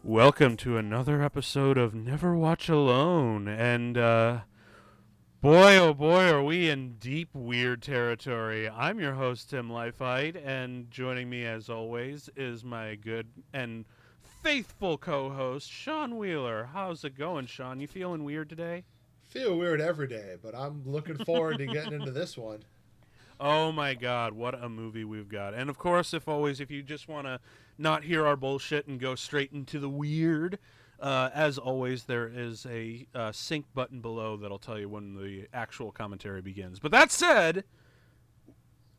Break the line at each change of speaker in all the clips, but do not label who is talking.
Welcome to another episode of Never Watch Alone. And boy, oh boy, are we in deep, weird territory. I'm your host, Tim Leifheit, and joining me as always is my good and faithful co-host, Sean Wheeler. How's it going, Sean? You feeling weird today?
Feel weird every day, but I'm looking forward to getting into this one.
Oh my God, what a movie we've got. And of course, if you just want to not hear our bullshit and go straight into the weird, as always, there is a sync button below that'll tell you when the actual commentary begins. But that said,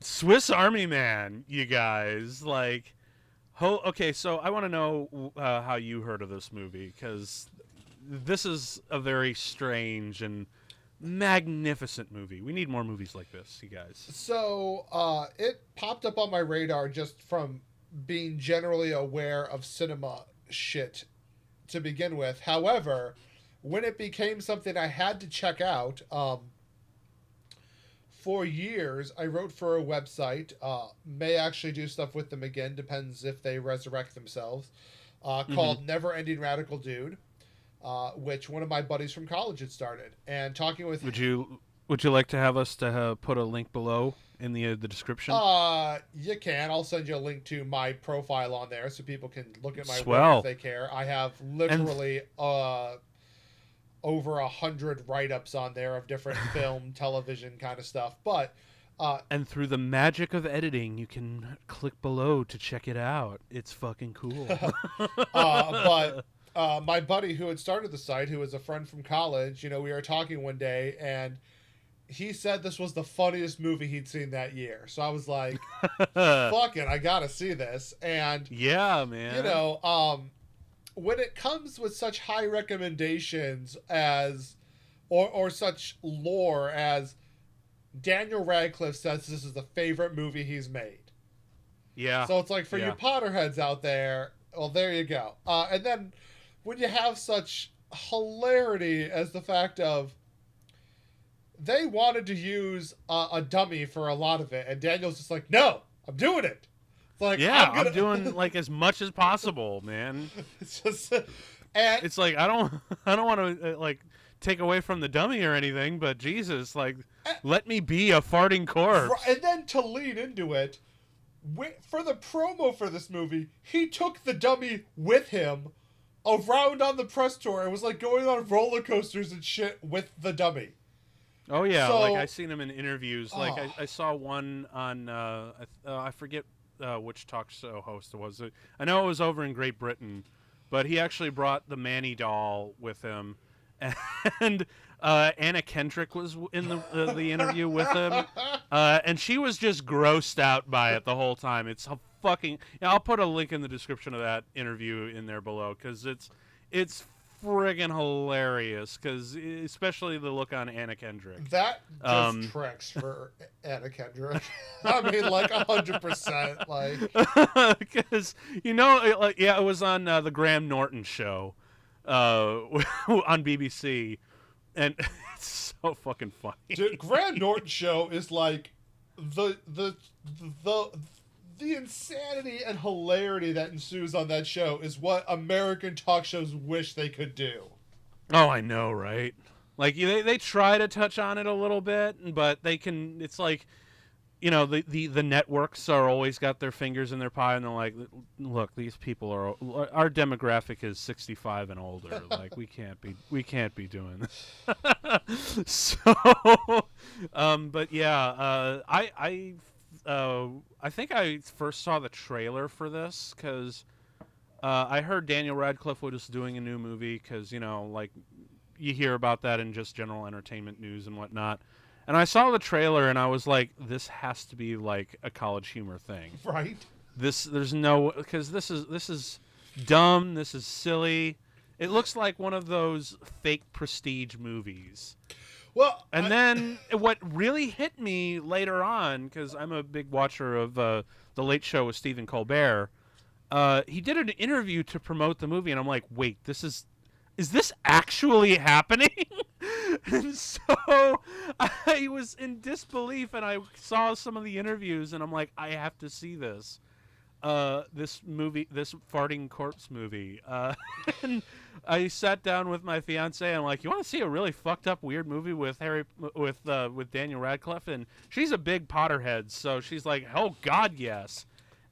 Swiss Army Man, you guys, okay, so I want to know how you heard of this movie, because this is a very strange and magnificent movie. We need more movies like this, you guys.
So, it popped up on my radar just from being generally aware of cinema shit to begin with. However, when it became something I had to check out, for years, I wrote for a website, may actually do stuff with them again, depends if they resurrect themselves, called Never Ending Radical Dude. Which one of my buddies from college had started, and talking with.
Would you like to have us to put a link below in the description?
You can. I'll send you a link to my profile on there so people can look at my
Swell.
work if they care. I have literally over 100 write-ups on there of different film, television kind of stuff. But
and through the magic of editing, you can click below to check it out. It's fucking cool.
But. My buddy who had started the site, who was a friend from college, we were talking one day, and he said this was the funniest movie he'd seen that year. So I was like, fuck it, I gotta see this. And,
yeah, man.
When it comes with such high recommendations as, or such lore as Daniel Radcliffe says this is the favorite movie he's made.
Yeah.
So it's like, for you Potterheads out there, well, there you go. And then when you have such hilarity as the fact of they wanted to use a dummy for a lot of it, and Daniel's just like, no, I'm doing it. It's like,
yeah, I'm doing like as much as possible, man.
It's just, and
it's like I don't want to like take away from the dummy or anything, but Jesus, like, let me be a farting corpse.
And then to lean into it, for the promo for this movie, he took the dummy with him around on the press tour. It was like going on roller coasters and shit with the dummy.
Oh yeah,
so,
like I seen him in interviews. Like I saw one on I forget which talk show host it was. I know it was over in Great Britain, but he actually brought the Manny doll with him, and Anna Kendrick was in the interview with him, and she was just grossed out by it the whole time. It's a fucking. I'll put a link in the description of that interview in there below because it's friggin' hilarious. Because especially the look on Anna Kendrick.
That just tracks for Anna Kendrick. I mean, like 100%. Like
because it was on the Graham Norton show on BBC. And it's so fucking funny.
Dude, Graham Norton show is like the insanity and hilarity that ensues on that show is what American talk shows wish they could do.
Oh, I know, right? Like they try to touch on it a little bit, but they can. It's like, the networks are always got their fingers in their pie, and they're like, look, these people our demographic is 65 and older. Like we can't be doing this. So, but yeah, I think I first saw the trailer for this because I heard Daniel Radcliffe was doing a new movie because like you hear about that in just general entertainment news and whatnot. And I saw the trailer, and I was like, "This has to be like a College Humor thing,
right?"
There's no, because this is dumb. This is silly. It looks like one of those fake prestige movies.
Well,
and then what really hit me later on, because I'm a big watcher of the Late Show with Stephen Colbert. He did an interview to promote the movie, and I'm like, "Wait, is this actually happening?" And so I was in disbelief, and I saw some of the interviews, and I'm like, I have to see this. this farting corpse movie, and I sat down with my fiance and I'm like, you want to see a really fucked up weird movie with Daniel Radcliffe? And she's a big Potterhead, so she's like, oh God, yes.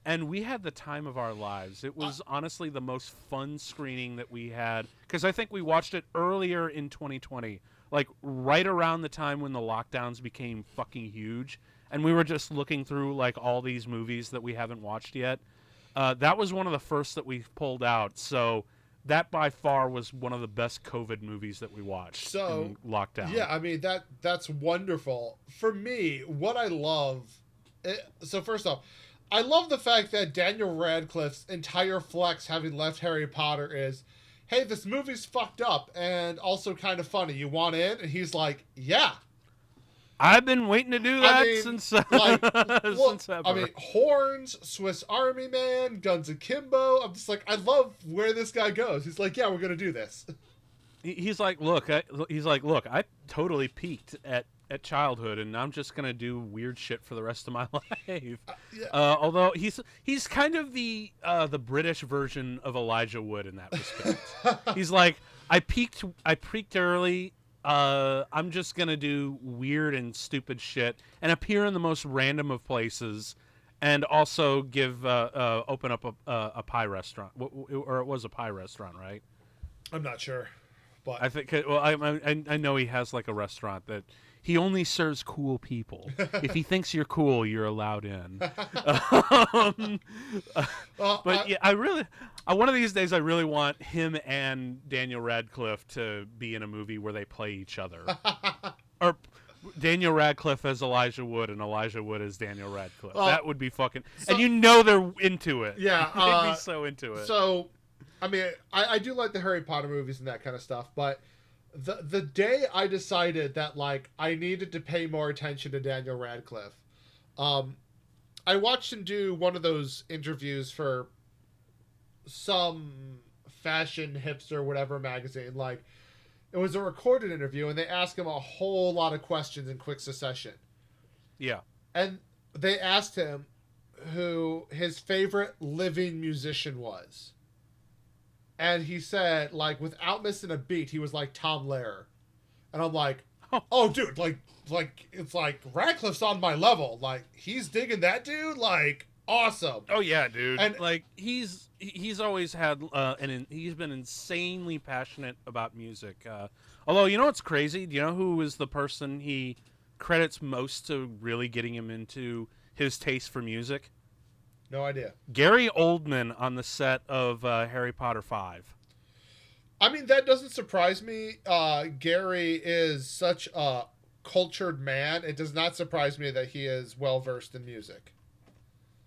And we had the time of our lives. It was honestly the most fun screening that we had, because I think we watched it earlier in 2020, like right around the time when the lockdowns became fucking huge, and we were just looking through like all these movies that we haven't watched yet. That was one of the first that we pulled out, so that by far was one of the best COVID movies that we watched in lockdown.
Yeah, I mean, that's wonderful. For me, what I love... So first off, I love the fact that Daniel Radcliffe's entire flex having left Harry Potter is, hey, this movie's fucked up and also kind of funny. You want in? And he's like, yeah.
I've been waiting to do that since since ever.
I mean, Horns, Swiss Army Man, Guns Akimbo. I'm just like, I love where this guy goes. He's like, yeah, we're gonna do this.
He's like, look, I totally peaked at childhood, and I'm just gonna do weird shit for the rest of my life.
Yeah.
Although he's kind of the British version of Elijah Wood in that respect. He's like, I peaked early. I'm just gonna do weird and stupid shit and appear in the most random of places, and also open up a pie restaurant, or it was a pie restaurant, right?
I'm not sure, but
I think. Well, I know he has like a restaurant that he only serves cool people. If he thinks you're cool, you're allowed in. One of these days, I really want him and Daniel Radcliffe to be in a movie where they play each other. Or Daniel Radcliffe as Elijah Wood and Elijah Wood as Daniel Radcliffe. That would be fucking... and you know they're into it.
Yeah.
They'd be so into it.
So, I mean, I do like the Harry Potter movies and that kind of stuff, but the day I decided that, like, I needed to pay more attention to Daniel Radcliffe, I watched him do one of those interviews for some fashion hipster whatever magazine. Like, it was a recorded interview, and they asked him a whole lot of questions in quick succession.
Yeah.
And they asked him who his favorite living musician was. And he said, like, without missing a beat, he was like Tom Lehrer. And I'm like, oh, dude, like it's like Radcliffe's on my level. Like, he's digging that dude. Like, awesome.
Oh yeah, dude.
And
like he's always had he's been insanely passionate about music. Although, you know what's crazy? Do you know who is the person he credits most to really getting him into his taste for music?
No idea.
Gary Oldman on the set of Harry Potter 5.
I mean, that doesn't surprise me. Gary is such a cultured man. It does not surprise me that he is well versed in music.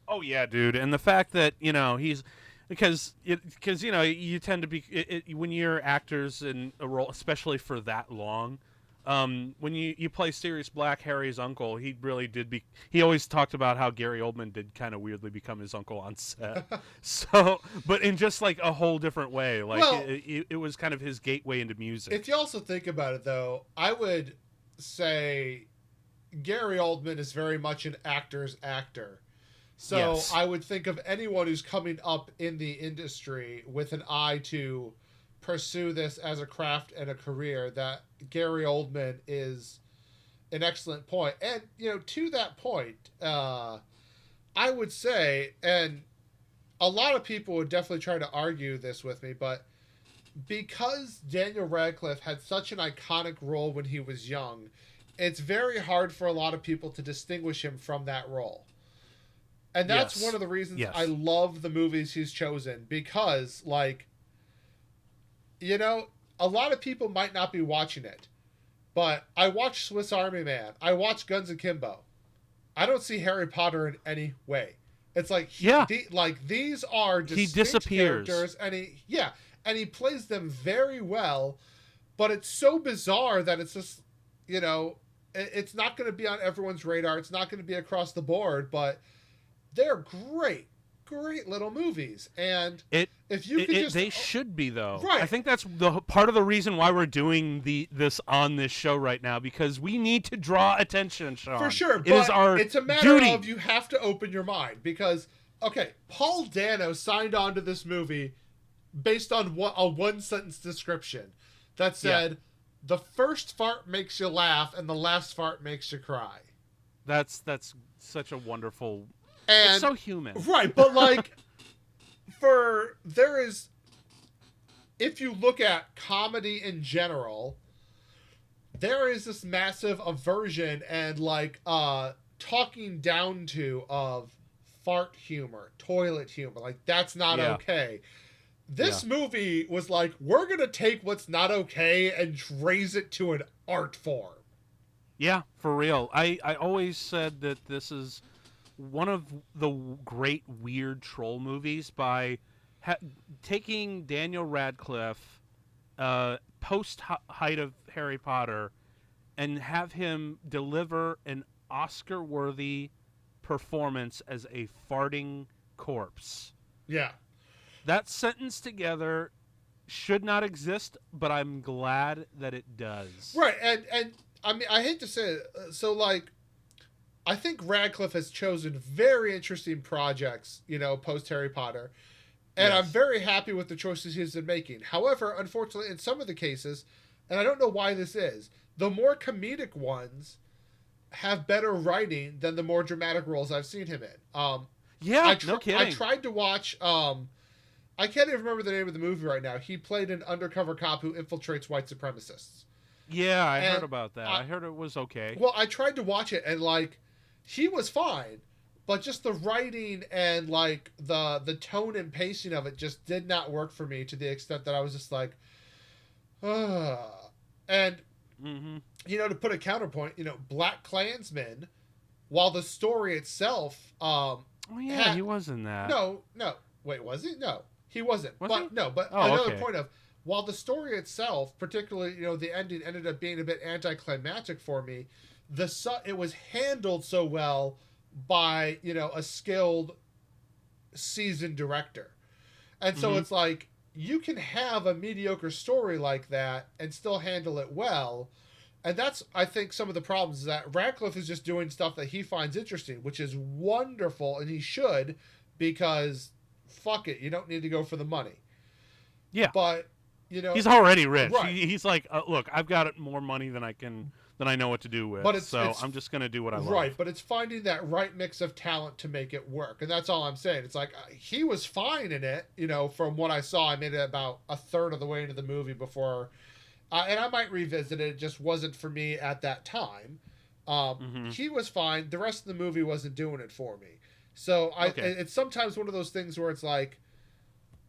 Oh yeah, dude, and the fact that he's because you tend to be when you're actors in a role, especially for that long. When you play Sirius Black, Harry's uncle, he really did he always talked about how Gary Oldman did kind of weirdly become his uncle on set. So, but in just like a whole different way. Like, well, it was kind of his gateway into music.
If you also think about it, though, I would say Gary Oldman is very much an actor's actor. So yes. I would think of anyone who's coming up in the industry with an eye to pursue this as a craft and a career, that Gary Oldman is an excellent point. And, to that point, I would say, and a lot of people would definitely try to argue this with me, but because Daniel Radcliffe had such an iconic role when he was young, it's very hard for a lot of people to distinguish him from that role. And that's one of the reasons I love the movies he's chosen, because, like, a lot of people might not be watching it, but I watch Swiss Army Man. I watch Guns Akimbo. I don't see Harry Potter in any way. It's like, these are distinct characters, and he plays them very well, but it's so bizarre that it's just, it's not going to be on everyone's radar. It's not going to be across the board, but they're great little movies. And
they should be, though.
Right.
I think that's the part of the reason why we're doing this on this show right now, because we need to draw attention, Sean.
For sure, but it's a matter of you have to open your mind, because okay, Paul Dano signed on to this movie based on a one-sentence description that said, the first fart makes you laugh and the last fart makes you cry.
That's such a wonderful...
And,
it's so human.
Right, but if you look at comedy in general, there is this massive aversion and talking down to of fart humor, toilet humor. Like, that's not okay. This movie was like, we're going to take what's not okay and raise it to an art form. Yeah,
for real. I always said that this is one of the great weird troll movies by taking Daniel Radcliffe, post height of Harry Potter, and have him deliver an Oscar-worthy performance as a farting corpse.
Yeah.
That sentence together should not exist, but I'm glad that it does.
Right, and I mean, I hate to say it, I think Radcliffe has chosen very interesting projects, post Harry Potter, and I'm very happy with the choices he's been making. However, unfortunately, in some of the cases, and I don't know why this is, the more comedic ones have better writing than the more dramatic roles I've seen him in.
No kidding.
I tried to watch... I can't even remember the name of the movie right now. He played an undercover cop who infiltrates white supremacists.
Yeah, I heard about that. I heard it was okay.
Well, I tried to watch it, and he was fine, but just the writing and the tone and pacing of it just did not work for me to the extent that I was just like, ugh. And to put a counterpoint, Black Klansman, while the story itself,
he was in that.
No, wait, was he? No, he wasn't.
Was he?
No, but another point of, while the story itself, particularly, the ending ended up being a bit anticlimactic for me, it was handled so well by, a skilled, seasoned director. And so it's like, you can have a mediocre story like that and still handle it well. And that's, I think, some of the problems is that Radcliffe is just doing stuff that he finds interesting, which is wonderful, and he should, because fuck it, you don't need to go for the money.
Yeah.
But,
he's already rich.
Right.
He's like, look, I've got more money than I know what to do with. But I'm just going to do what I love.
Right, but it's finding that right mix of talent to make it work. And that's all I'm saying. It's like, he was fine in it, from what I saw. I made it about a third of the way into the movie before, and I might revisit it. It just wasn't for me at that time. He was fine. The rest of the movie wasn't doing it for me. So it's sometimes one of those things where it's like,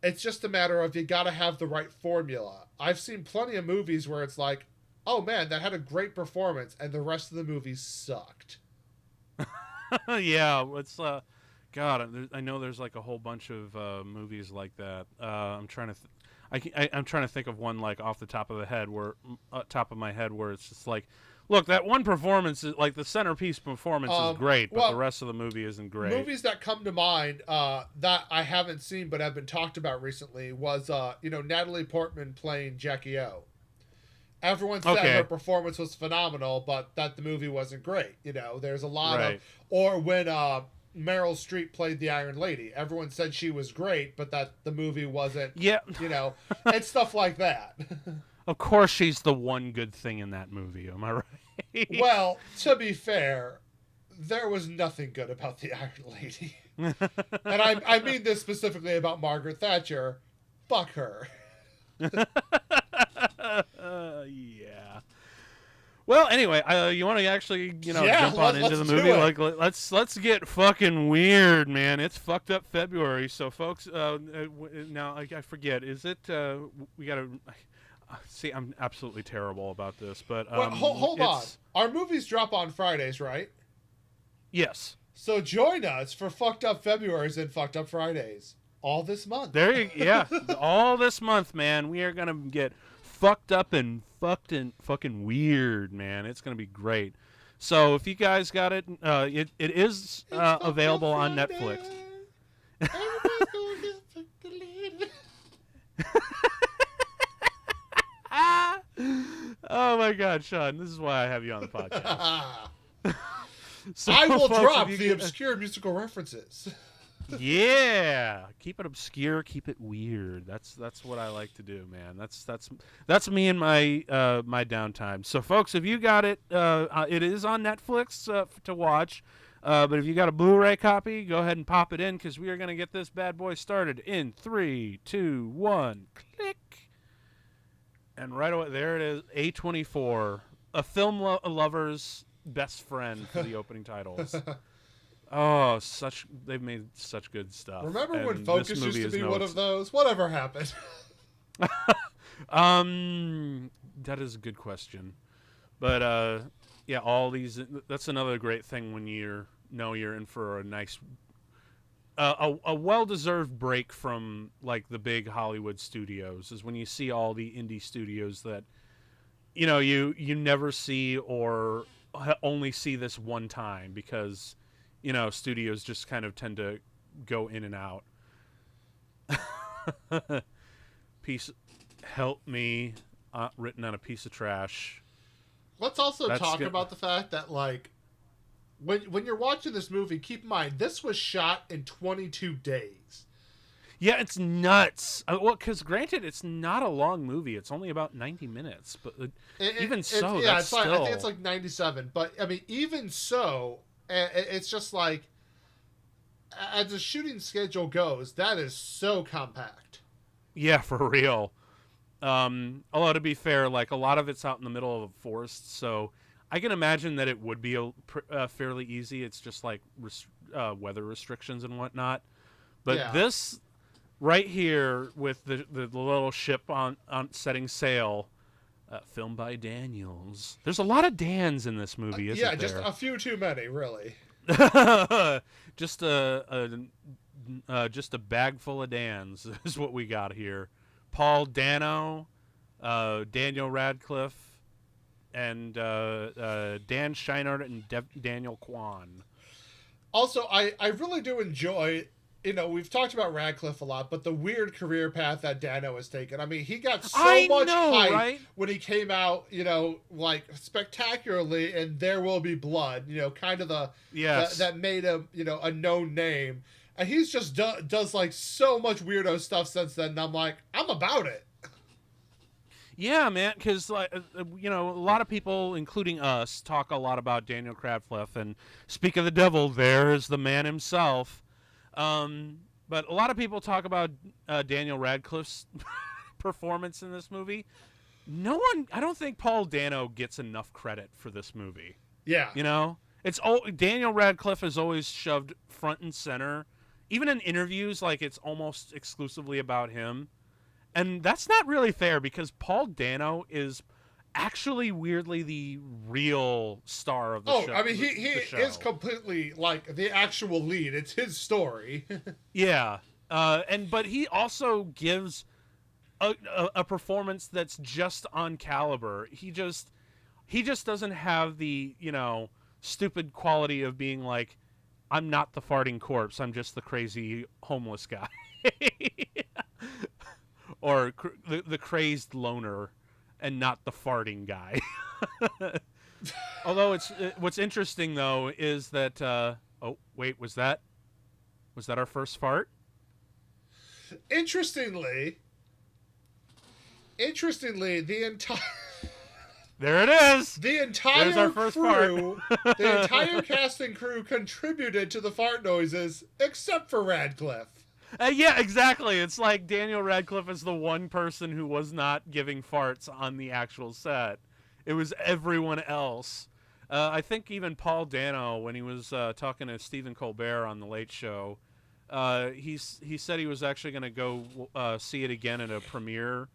it's just a matter of you got to have the right formula. I've seen plenty of movies where it's like, oh man, that had a great performance, and the rest of the movie sucked.
Yeah, it's God. I know there's a whole bunch of movies like that. I'm trying to, I'm trying to think of one off the top of my head where it's just like, look, that one performance is the centerpiece performance is great, but the rest of the movie isn't great.
Movies that come to mind that I haven't seen but have been talked about recently was Natalie Portman playing Jackie O. Everyone said her performance was phenomenal, but that the movie wasn't great. There's a lot of... Or when Meryl Streep played the Iron Lady, everyone said she was great, but that the movie wasn't...
Yeah.
And stuff like that.
Of course she's the one good thing in that movie, am I right?
Well, to be fair, there was nothing good about the Iron Lady. And I mean this specifically about Margaret Thatcher. Fuck her.
Yeah. Well, anyway, you want to actually, jump on into the movie? Let's get fucking weird, man. It's fucked up February, so folks. Now I forget. Is it? We gotta. See, I'm absolutely terrible about this, but
hold on. Our movies drop on Fridays, right?
Yes.
So join us for Fucked Up Februarys and Fucked Up Fridays all this month.
All this month, man. We are gonna get fucked up and fucking weird, man. It's gonna be great. So if you guys got it, it is available on Netflix. Oh my God, Sean! This is why I have you on the podcast.
So, I will drop the obscure musical references.
Yeah, keep it obscure, keep it weird. That's what I like to do, man. That's me and my my downtime. So, folks, if you got it, it is on Netflix to watch. But if you got a Blu-ray copy, go ahead and pop it in because we are gonna get this bad boy started in 3, 2, 1, click, and right away there it is. A24, a film lover's best friend for the opening titles. Oh, they've made such good stuff.
Remember when
And
Focus used to be one of those? Whatever happened?
That is a good question. But yeah, all these, that's another great thing when you're in for a nice a well-deserved break from like the big Hollywood studios is when you see all the indie studios that you never see or only see this one time because studios just kind of tend to go in and out. Help me, written on a piece of trash.
Let's also talk about the fact that, like, when you're watching this movie, keep in mind, this was shot in 22 days.
Yeah, it's nuts. Well, because granted, it's not a long movie. It's only about 90 minutes. But even so, that's still...
I think it's like 97. But, I mean, even so... It's just like, as the shooting schedule goes, that is so compact.
Yeah, for real. Although to be fair, like a lot of it's out in the middle of a forest, so I can imagine that it would be fairly easy. It's just like weather restrictions and whatnot. But this right here with the little ship on setting sail. Filmed by Daniels. There's a lot of Dans in this movie, isn't there?
Yeah, just a few too many, really.
Just a bag full of Dans is what we got here. Paul Dano, Daniel Radcliffe, and Dan Scheinert and Daniel Kwan.
Also, I really do enjoy... we've talked about Radcliffe a lot, but the weird career path that Dano has taken. I mean, he got so much hype when he came out, like spectacularly in There Will Be Blood, kind of that made him, a known name. And he's just does like so much weirdo stuff since then. And I'm like, I'm about it.
Yeah, man, because like a lot of people, including us, talk a lot about Daniel Radcliffe. And speak of the devil, there's the man himself. But a lot of people talk about Daniel Radcliffe's performance in this movie. I don't think Paul Dano gets enough credit for this movie.
Yeah.
Daniel Radcliffe is always shoved front and center. Even in interviews, like it's almost exclusively about him. And that's not really fair because Paul Dano is actually weirdly the real star of the show.
I mean, he is completely like the actual lead. It's his story.
Yeah. But he also gives a performance that's just on caliber. He just doesn't have the, stupid quality of being like, I'm not the farting corpse. I'm just the crazy homeless guy. Or the crazed loner and not the farting guy. Although what's interesting though is that oh wait, was that our first fart?
Interestingly, the entire
there it is.
The entire crew, the entire cast and crew contributed to the fart noises except for Radcliffe.
Yeah, exactly. It's like Daniel Radcliffe is the one person who was not giving farts on the actual set. It was everyone else. I think even Paul Dano, when he was talking to Stephen Colbert on The Late Show, he said he was actually going to go see it again at a premiere.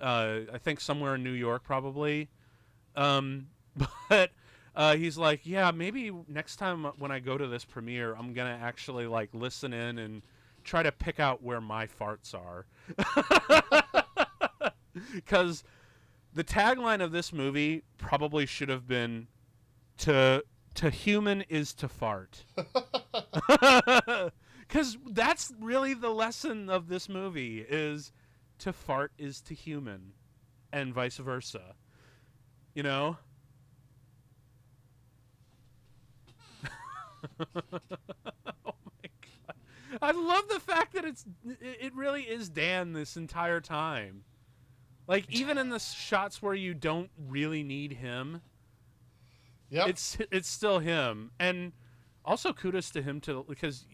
I think somewhere in New York, probably. But he's like, yeah, maybe next time when I go to this premiere, I'm going to actually like listen in and try to pick out where my farts are. Because the tagline of this movie probably should have been to human is to fart. Because that's really the lesson of this movie, is to fart is to human and vice versa. Oh my god. I love the fact that it really is Dan this entire time. Like, even in the shots where you don't really need him,
Yep.
it's still him. And also kudos to him because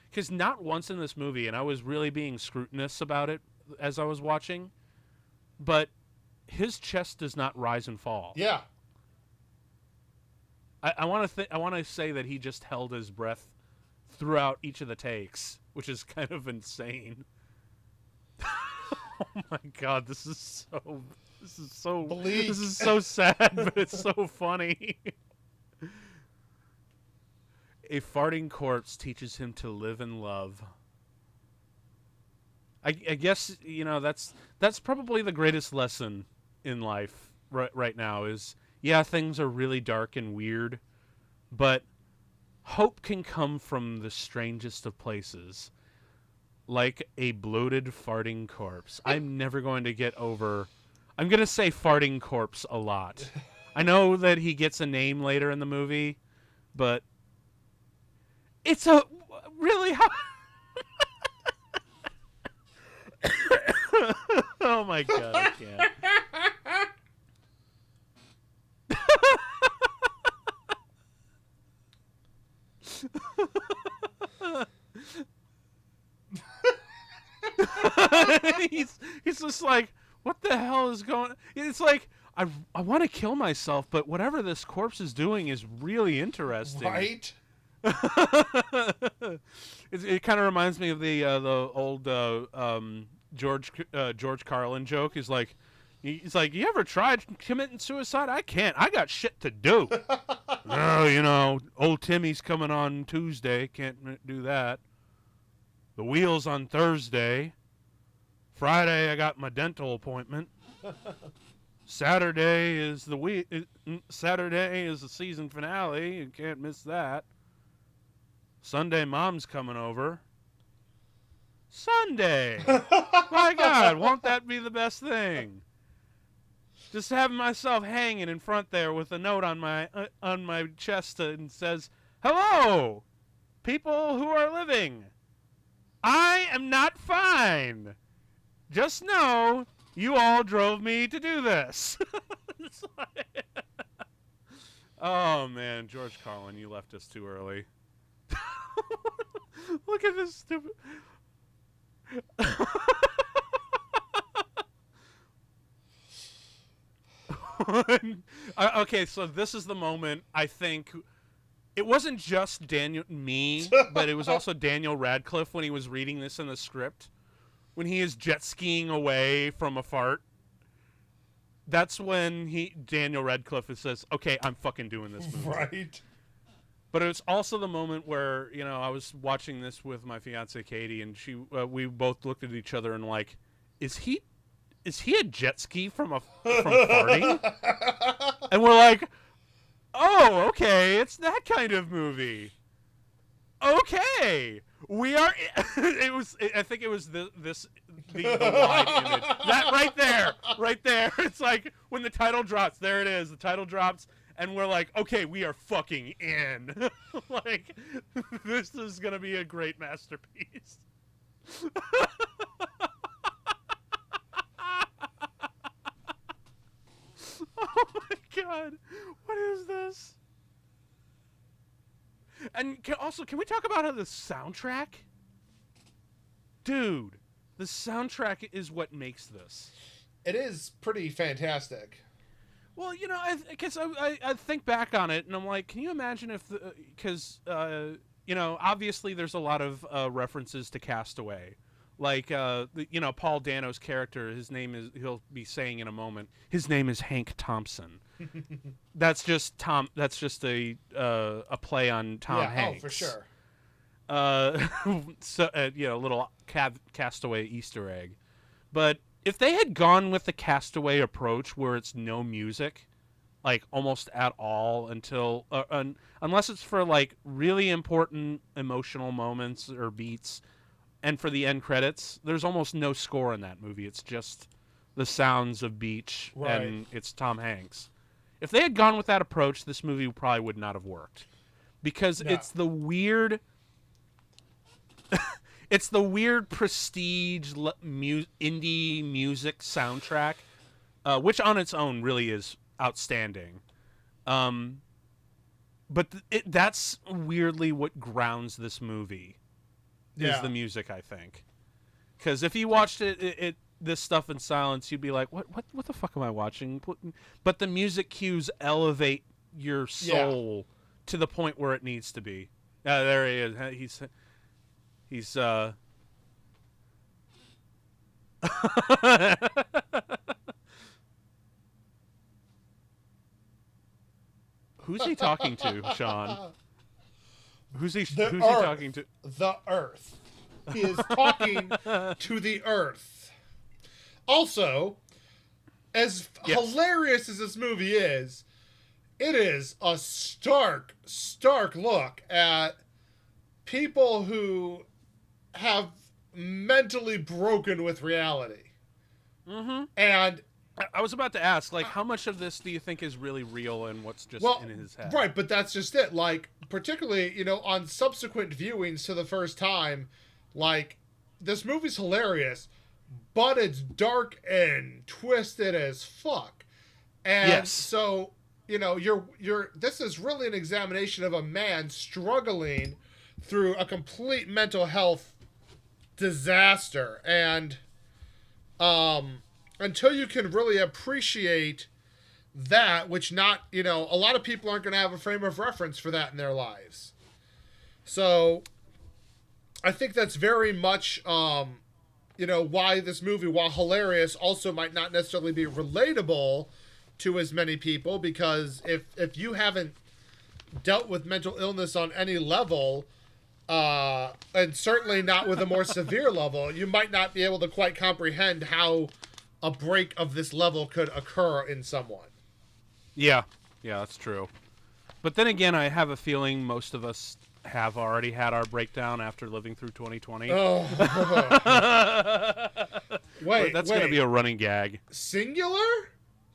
because not once in this movie, and I was really being scrutinous about it as I was watching, but his chest does not rise and fall.
Yeah.
I want to say that he just held his breath throughout each of the takes, which is kind of insane. Oh my god, this is so
Bleak.
This is so sad, but it's so funny. A farting corpse teaches him to live and love. I guess, you know, that's probably the greatest lesson in life right now is, yeah, things are really dark and weird, but hope can come from the strangest of places. Like a bloated farting corpse. I'm never going to get over... I'm going to say farting corpse a lot. I know that he gets a name later in the movie, but it's a... Really? Oh my god, I can't. he's just like, what the hell is going... It's like, I want to kill myself, but whatever this corpse is doing is really interesting.
Right?
It kind of reminds me of the old George Carlin joke. He's like, you ever tried committing suicide? I can't. I got shit to do. Oh, you know, old Timmy's coming on Tuesday. Can't do that. The wheel's on Thursday. Friday, I got my dental appointment. Saturday is the season finale. You can't miss that. Sunday, Mom's coming over. Sunday! My God, won't that be the best thing? Just having myself hanging in front there with a note on my chest and says, "Hello, people who are living. I am not fine. Just know you all drove me to do this." Oh man, George Carlin, you left us too early. Look at this stupid... Okay, so this is the moment I think it wasn't just me, but it was also Daniel Radcliffe when he was reading this in the script. When he is jet skiing away from a fart. That's when Daniel Radcliffe says, "Okay, I'm fucking doing this movie."
Right.
But it's also the moment where, you know, I was watching this with my fiance Katie, and we both looked at each other and like, is he a jet ski from farting? And we're like, oh, okay, it's that kind of movie. Okay, we are. I think it was the wide image. That right there. It's like when the title drops. There it is. The title drops. And we're like, okay, we are fucking in. Like, this is going to be a great masterpiece. Oh my god. What is this? And can we talk about how the soundtrack? Dude, the soundtrack is what makes this.
It is pretty fantastic.
Well, you know, because I think back on it, and I'm like, can you imagine if because you know, obviously there's a lot of references to Castaway, like you know, Paul Dano's character, his name is, he'll be saying in a moment, his name is Hank Thompson. That's just a play on Tom Hanks.
Oh, for sure.
So you know, a little Castaway Easter egg, but if they had gone with the Castaway approach where it's no music, like almost at all until unless it's for like really important emotional moments or beats, and for the end credits, there's almost no score in that movie. It's just the sounds of beach,
right,
and it's Tom Hanks. If they had gone with that approach, this movie probably would not have worked, because it's the weird. It's the weird prestige indie music soundtrack, which on its own really is outstanding. But that's weirdly what grounds this movie, is the music, I think. Because if you watched this stuff in silence, you'd be like, what the fuck am I watching? But the music cues elevate your soul to the point where it needs to be. There he is. He's Who's he talking to, Sean? Who's he talking to?
The Earth. He is talking to the Earth. Also, as hilarious as this movie is, it is a stark look at people who have mentally broken with reality.
Mm-hmm.
And
I was about to ask, like, how much of this do you think is really real and what's just in his head?
Right, but that's just it. Like, particularly, on subsequent viewings to the first time, like, this movie's hilarious, but it's dark and twisted as fuck. And so, this is really an examination of a man struggling through a complete mental health disaster. And, until you can really appreciate that, which a lot of people aren't going to have a frame of reference for that in their lives. So I think that's very much, why this movie, while hilarious, also might not necessarily be relatable to as many people, because if you haven't dealt with mental illness on any level, and certainly not with a more severe level, you might not be able to quite comprehend how a break of this level could occur in someone.
Yeah, that's true. But then again, I have a feeling most of us have already had our breakdown after living through 2020.
Oh. Wait,
that's going to be a running gag.
Singular?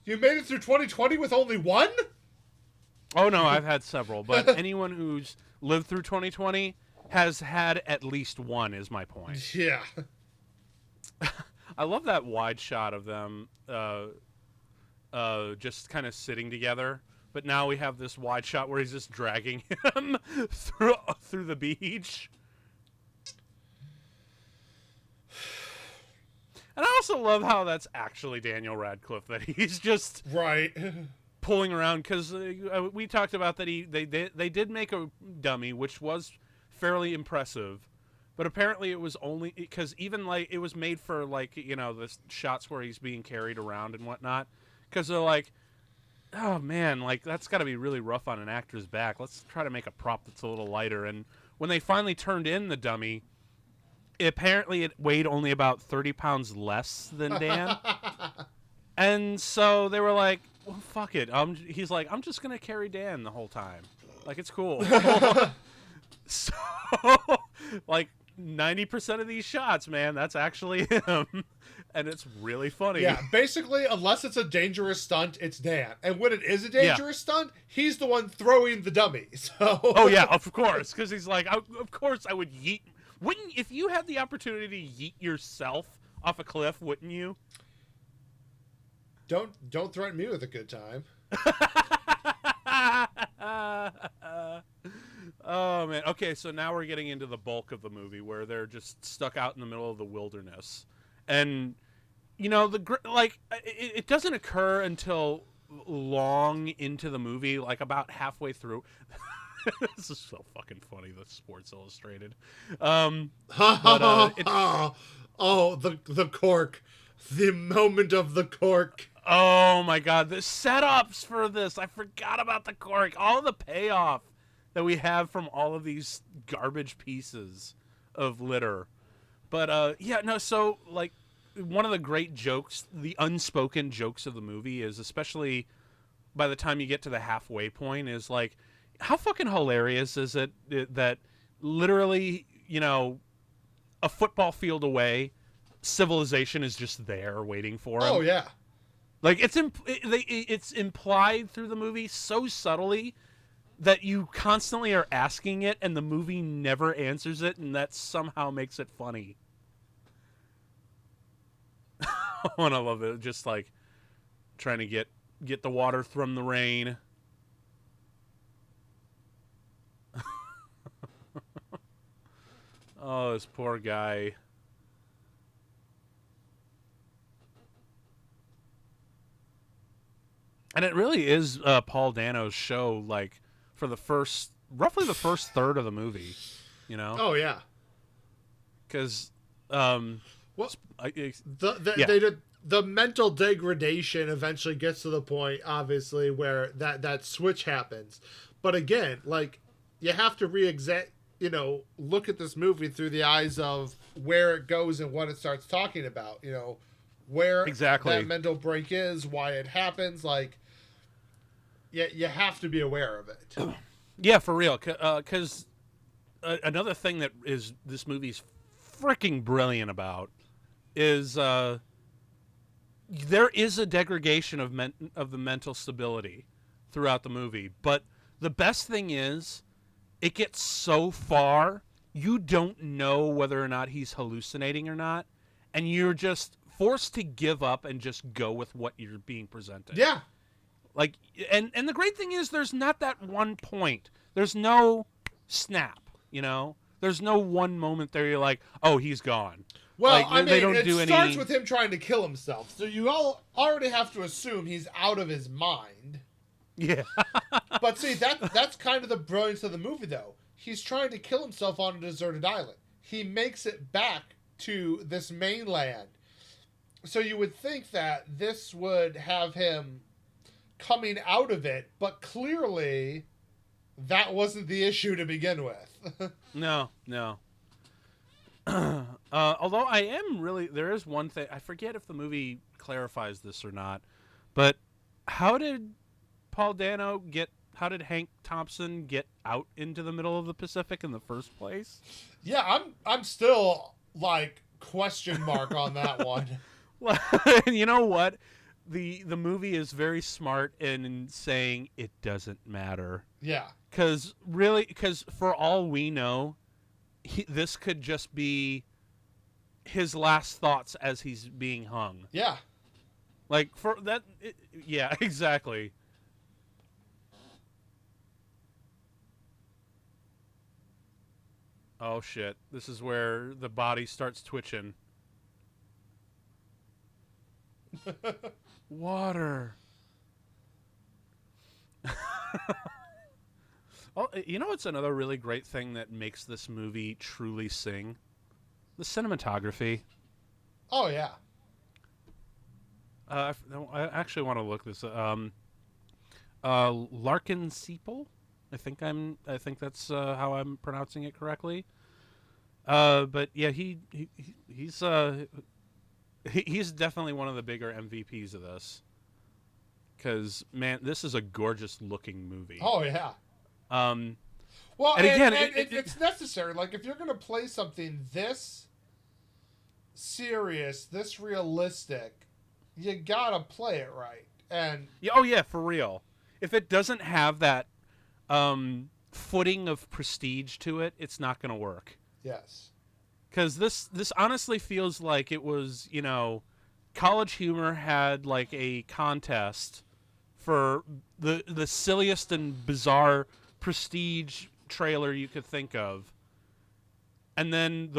You made it through 2020 with only one?
Oh, no, I've had several. But anyone who's lived through 2020 has had at least one, is my point.
Yeah.
I love that wide shot of them just kind of sitting together. But now we have this wide shot where he's just dragging him through the beach. And I also love how that's actually Daniel Radcliffe, that he's just
right
pulling around, because we talked about that they did make a dummy, which was fairly impressive. But apparently it was only because even like it was made for like, the shots where he's being carried around and whatnot. Because they're like, oh man, like that's got to be really rough on an actor's back. Let's try to make a prop that's a little lighter. And when they finally turned in the dummy, apparently it weighed only about 30 pounds less than Dan. And so they were like, well, fuck it. He's like, I'm just going to carry Dan the whole time. Like, it's cool. So, like, 90% of these shots, man, that's actually him. And it's really funny.
Yeah, basically, unless it's a dangerous stunt, it's Dan. And when it is a dangerous stunt, he's the one throwing the dummy. So.
Oh, yeah, of course. Because he's like, of course I would yeet. If you had the opportunity to yeet yourself off a cliff, wouldn't you?
Don't threaten me with a good time.
Oh man. Okay, so now we're getting into the bulk of the movie where they're just stuck out in the middle of the wilderness, and it doesn't occur until long into the movie, like about halfway through. This is so fucking funny. The Sports Illustrated. The
cork, the moment of the cork.
Oh my god, the setups for this. I forgot about the cork. All the payoff that we have from all of these garbage pieces of litter. But so like one of the great jokes, the unspoken jokes of the movie is, especially by the time you get to the halfway point, is like, how fucking hilarious is it that literally, a football field away, civilization is just there waiting for him.
Oh yeah.
Like it's implied through the movie so subtly that you constantly are asking it and the movie never answers it, and that somehow makes it funny. And I love it. Just like trying to get the water from the rain. Oh, this poor guy. And it really is Paul Dano's show, like, for roughly the first third of the movie, you know?
Oh, yeah.
Because,
well, the mental degradation eventually gets to the point, obviously, where that switch happens. But again, like, you have to look at this movie through the eyes of where it goes and what it starts talking about, where
exactly
that mental break is, why it happens. Like, you have to be aware of it.
Yeah, for real. Because another thing that is this movie's freaking brilliant about is there is a degradation of the mental stability throughout the movie. But the best thing is it gets so far you don't know whether or not he's hallucinating or not, and you're just forced to give up and just go with what you're being presented.
Yeah.
Like, and the great thing is there's not that one point. There's no snap, There's no one moment there you're like, oh, he's gone.
Well,
like,
I mean,
they don't
it
do
starts with him trying to kill himself. So you all already have to assume he's out of his mind.
Yeah.
But see, that's kind of the brilliance of the movie, though. He's trying to kill himself on a deserted island. He makes it back to this mainland. So you would think that this would have him coming out of it, but clearly that wasn't the issue to begin with.
No. Although there is one thing, I forget if the movie clarifies this or not, but how did Hank Thompson get out into the middle of the Pacific in the first place?
Yeah, I'm still like question mark on that one.
Well, you know what? The movie is very smart in saying it doesn't matter.
Yeah.
Because for all we know, this could just be his last thoughts as he's being hung.
Yeah.
Like, for that, yeah, exactly. Oh, shit. This is where the body starts twitching. Water. Oh, what's another really great thing that makes this movie truly sing? The cinematography.
Oh, yeah.
I actually want to look this Larkin Sepal. I think that's how I'm pronouncing it correctly. But yeah, he's definitely one of the bigger MVPs of this. Because, man, this is a gorgeous looking movie.
Oh, yeah.
Well,
and
again,
it's necessary. Like, if you're going to play something this serious, this realistic, you gotta play it right. And
oh yeah, for real. If it doesn't have that footing of prestige to it, it's not going to work.
Yes.
Because this honestly feels like it was, College Humor had like a contest for the silliest and bizarre prestige trailer you could think of, and then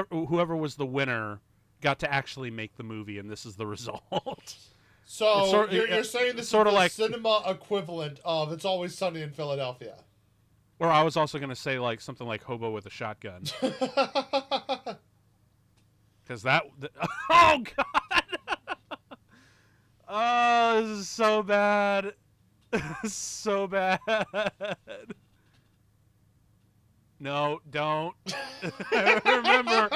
whoever was the winner got to actually make the movie, and this is the result.
So you're saying this
sort
is
of
the
like
cinema equivalent of It's Always Sunny in Philadelphia.
Or I was also going to say like something like Hobo with a Shotgun. Because oh god. Oh, this is so bad. So bad. No, don't. I remember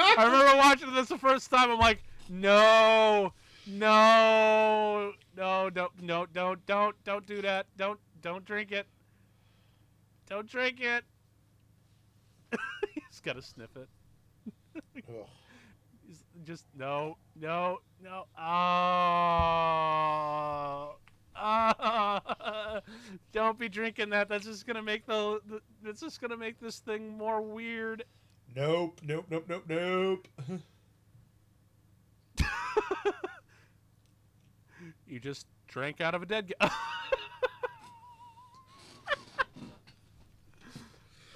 watching this the first time. I'm like, no, don't do that. Don't drink it. Don't drink it. He's got to sniff it. Just no. Oh. won't be drinking that. That's just gonna make that's just gonna make this thing more weird.
Nope.
You just drank out of a dead guy.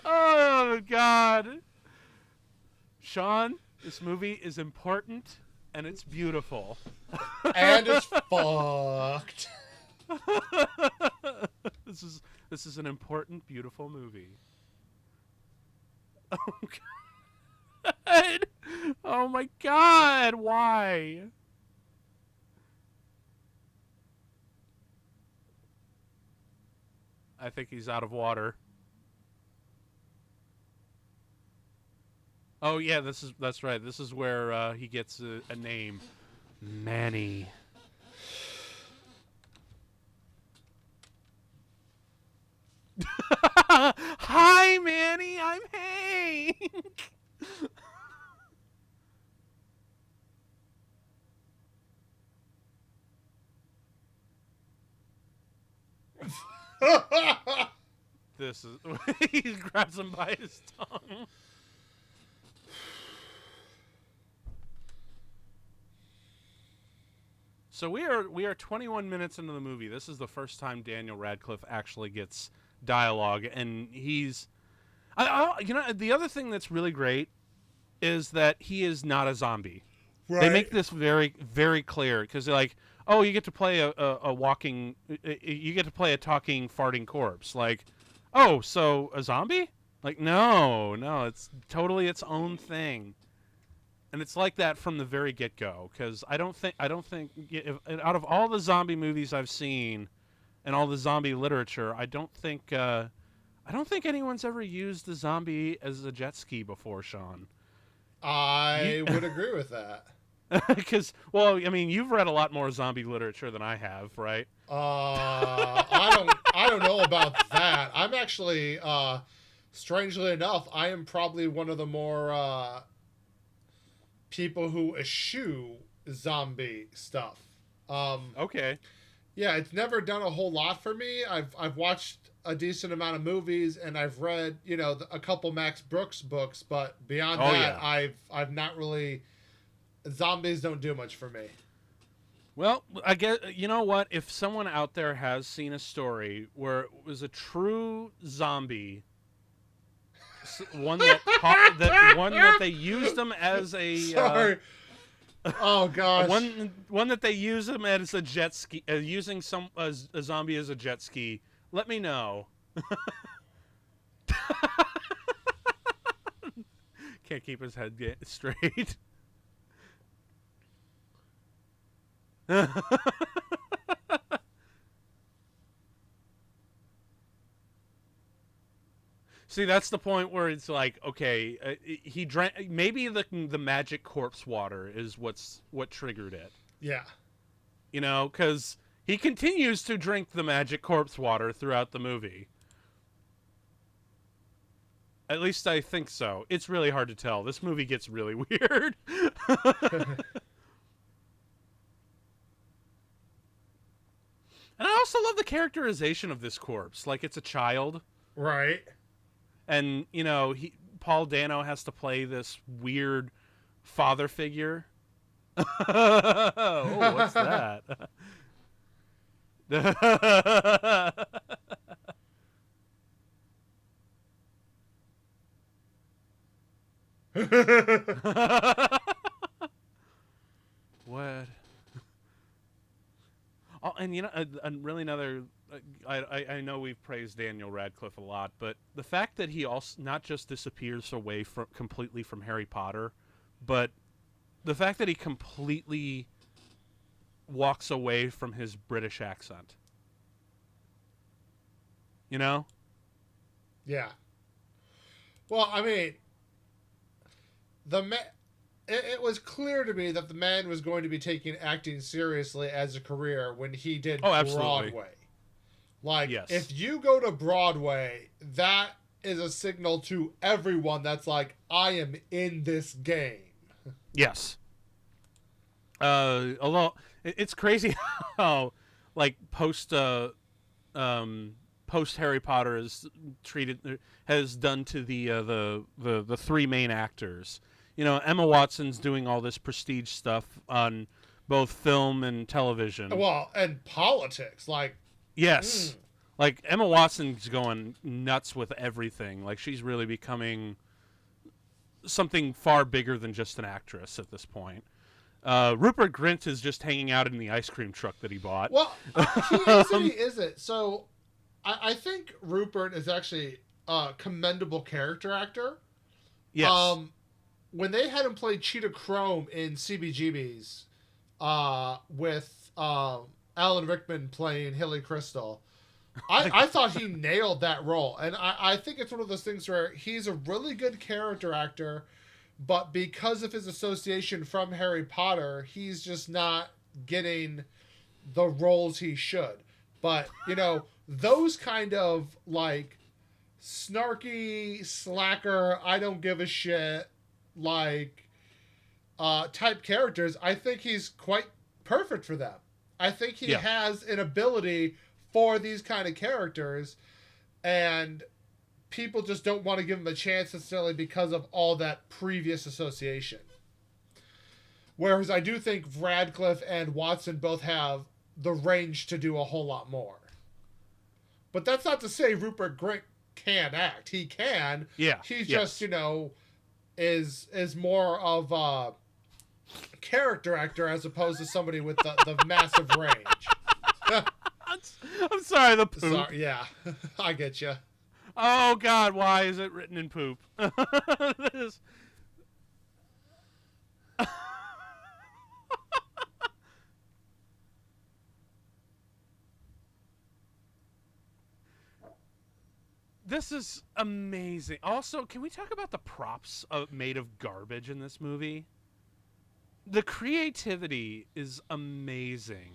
Oh God, Sean, this movie is important and it's beautiful.
And it's fucked.
This is an important, beautiful movie. Oh God! Oh my God! Why? I think he's out of water. Oh yeah, that's right. This is where he gets a name, Manny. Hi, Manny. I'm Hank. This is he grabs him by his tongue. So we are 21 minutes into the movie. This is the first time Daniel Radcliffe actually gets dialogue, and he's, the other thing that's really great is that he is not a zombie. Right. They make this very, very clear because they're like, oh, you get to play a walking, you get to play a talking, farting corpse. Like, oh, so a zombie? Like, no, it's totally its own thing. And it's like that from the very get-go, because I don't think out of all the zombie movies I've seen, and all the zombie literature, I don't think anyone's ever used the zombie as a jet ski before, Sean.
I would agree with that.
Because, well, I mean, you've read a lot more zombie literature than I have, right?
I don't know about that. I'm actually, strangely enough, I am probably one of the more people who eschew zombie stuff.
Okay.
Yeah, it's never done a whole lot for me. I've watched a decent amount of movies, and I've read, a couple Max Brooks books, but beyond that, yeah. I've not really. Zombies don't do much for me.
Well, I guess, you know what? If someone out there has seen a story where it was a true zombie, one that they used them as a
sorry. Oh gosh.
One that they use them as a jet ski, using a zombie as a jet ski. Let me know. Can't keep his head straight. See, that's the point where it's like, okay, he drank. Maybe the magic corpse water is what triggered it.
Yeah,
because he continues to drink the magic corpse water throughout the movie. At least I think so. It's really hard to tell. This movie gets really weird. And I also love the characterization of this corpse. Like, it's a child.
Right.
And, Paul Dano has to play this weird father figure. Oh, what's that? What? Oh, and really another. I know we've praised Daniel Radcliffe a lot, but the fact that he also not just disappears away completely from Harry Potter, but the fact that he completely walks away from his British accent.
Yeah. Well, I mean, it was clear to me that the man was going to be taking acting seriously as a career when he did Broadway. Like, yes. If you go to Broadway, that is a signal to everyone that's like, I am in this game.
Yes. Although, it's crazy how, like, post post Harry Potter has done to the three main actors. You know, Emma Watson's doing all this prestige stuff on both film and television.
Well, and politics, like
yes, like Emma Watson's going nuts with everything. Like she's really becoming something far bigger than just an actress at this point. Rupert Grint is just hanging out in the ice cream truck that he bought.
Well, he is and he isn't. So I think Rupert is actually a commendable character actor.
Yes.
When they had him play Cheetah Chrome in CBGB's with Alan Rickman playing Hilly Crystal, I thought he nailed that role. And I think it's one of those things where he's a really good character actor, but because of his association from Harry Potter, he's just not getting the roles he should. But, you know, those kind of, like, snarky, slacker, I don't give a shit, like, type characters, I think he's quite perfect for them. I think he has an ability for these kind of characters, and people just don't want to give him a chance necessarily because of all that previous association. Whereas I do think Radcliffe and Watson both have the range to do a whole lot more. But that's not to say Rupert Grint can't act. He can.
Yeah.
He just, you know, is more of a character actor as opposed to somebody with the massive range.
I'm sorry, the poop.
Sorry, yeah, I get you.
Oh, God, why is it written in poop? This... This is amazing. Also, can we talk about the props made of garbage in this movie? The creativity is amazing.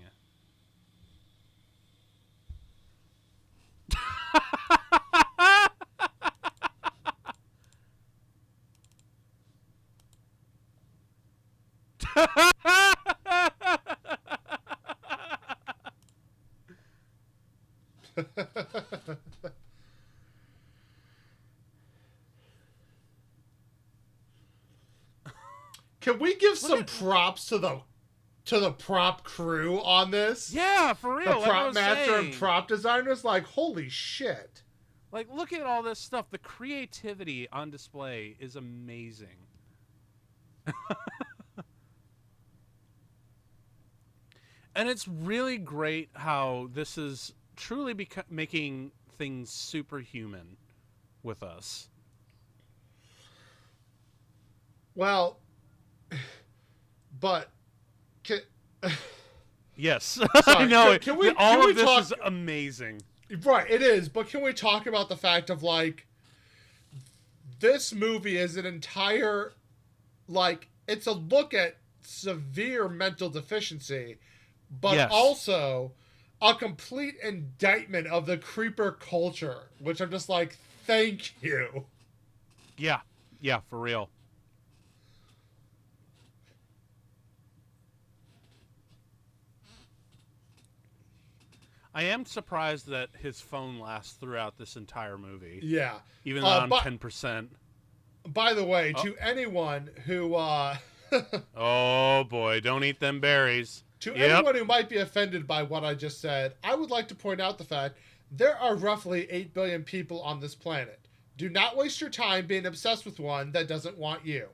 Can we give some props to the prop crew on this?
Yeah, for real.
The prop master
saying.
and prop designers, like, holy shit.
Like, look at all this stuff. The creativity on display is amazing. And it's really great how this is truly making things superhuman with us.
Well, but...
Yes.
Sorry,
I know. All of this
talk...
is amazing.
Right, it is. But can we talk about the fact of, like, this movie is an entire, like, it's a look at severe mental deficiency, but also a complete indictment of the creeper culture, which I'm just like, thank you.
Yeah. Yeah, for real. I am surprised that his phone lasts throughout this entire movie.
Yeah.
Even though I'm 10%.
By the way, to anyone who...
oh, boy. Don't eat them berries.
To anyone who might be offended by what I just said, I would like to point out the fact there are roughly 8 billion people on this planet. Do not waste your time being obsessed with one that doesn't want you.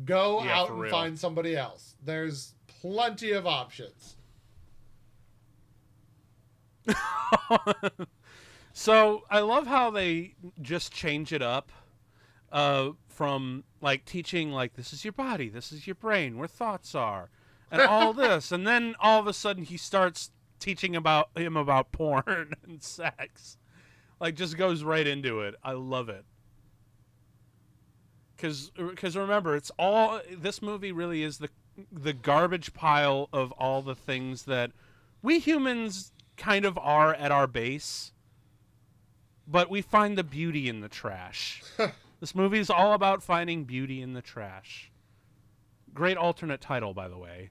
Go out and find somebody else. There's plenty of options.
So I love how they just change it up from like teaching like this is your body, this is your brain, where thoughts are, and all this, and then all of a sudden he starts teaching him about porn and sex, like just goes right into it. I love it because remember, it's all, this movie really is the garbage pile of all the things that we humans kind of are at our base, but we find the beauty in the trash. This movie is all about finding beauty in the trash. Great alternate title, by the way.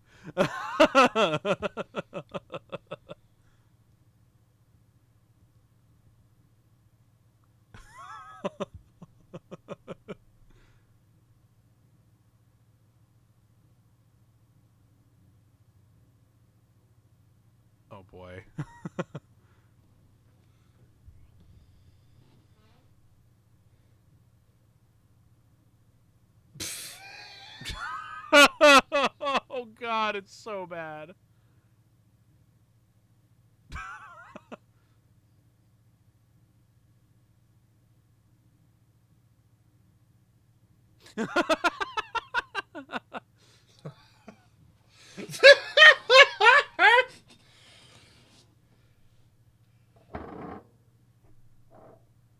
Oh boy. Oh god, it's so bad.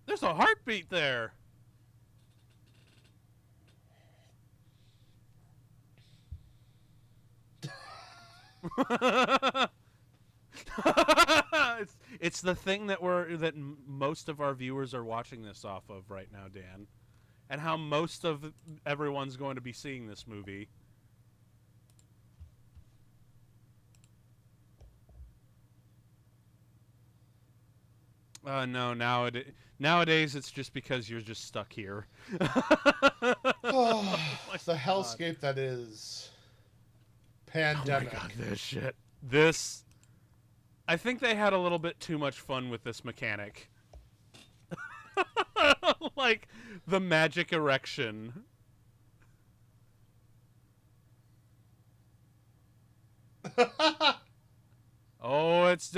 There's a heartbeat there. It's the thing that most of our viewers are watching this off of right now, Dan, and how most of everyone's going to be seeing this movie. No, nowadays it's just because you're just stuck here.
Oh, the hellscape that is pandemic.
Oh my god, this shit. This... I think they had a little bit too much fun with this mechanic. Like, the magic erection. Oh, it's...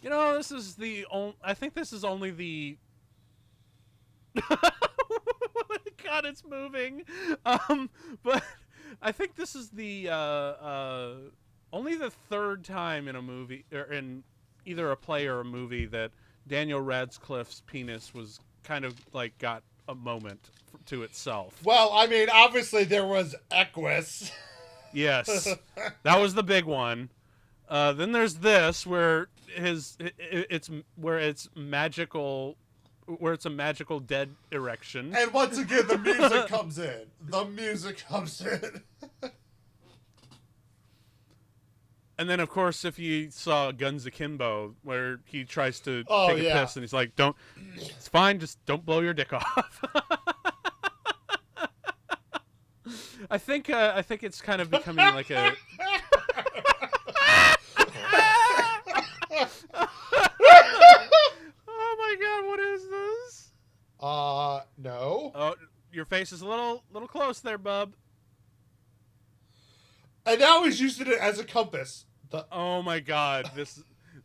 You know, this is the only... I think this is only the... God, it's moving. But I think this is the only the third time in a movie, or in either a play or a movie, that Daniel Radcliffe's penis was kind of like got a moment to itself.
Well, I mean, obviously there was Equus.
Yes, that was the big one. Then there's this where it's magical. Where it's a magical dead erection.
And once again, the music comes in. The music comes in.
And then, of course, if you saw Guns Akimbo, where he tries to take a piss, and he's like, "Don't, it's fine, just don't blow your dick off." I think it's kind of becoming like a... Oh my god, what is this?
No.
Oh, your face is a little close there, bub.
And now he's using it as a compass.
Oh my god,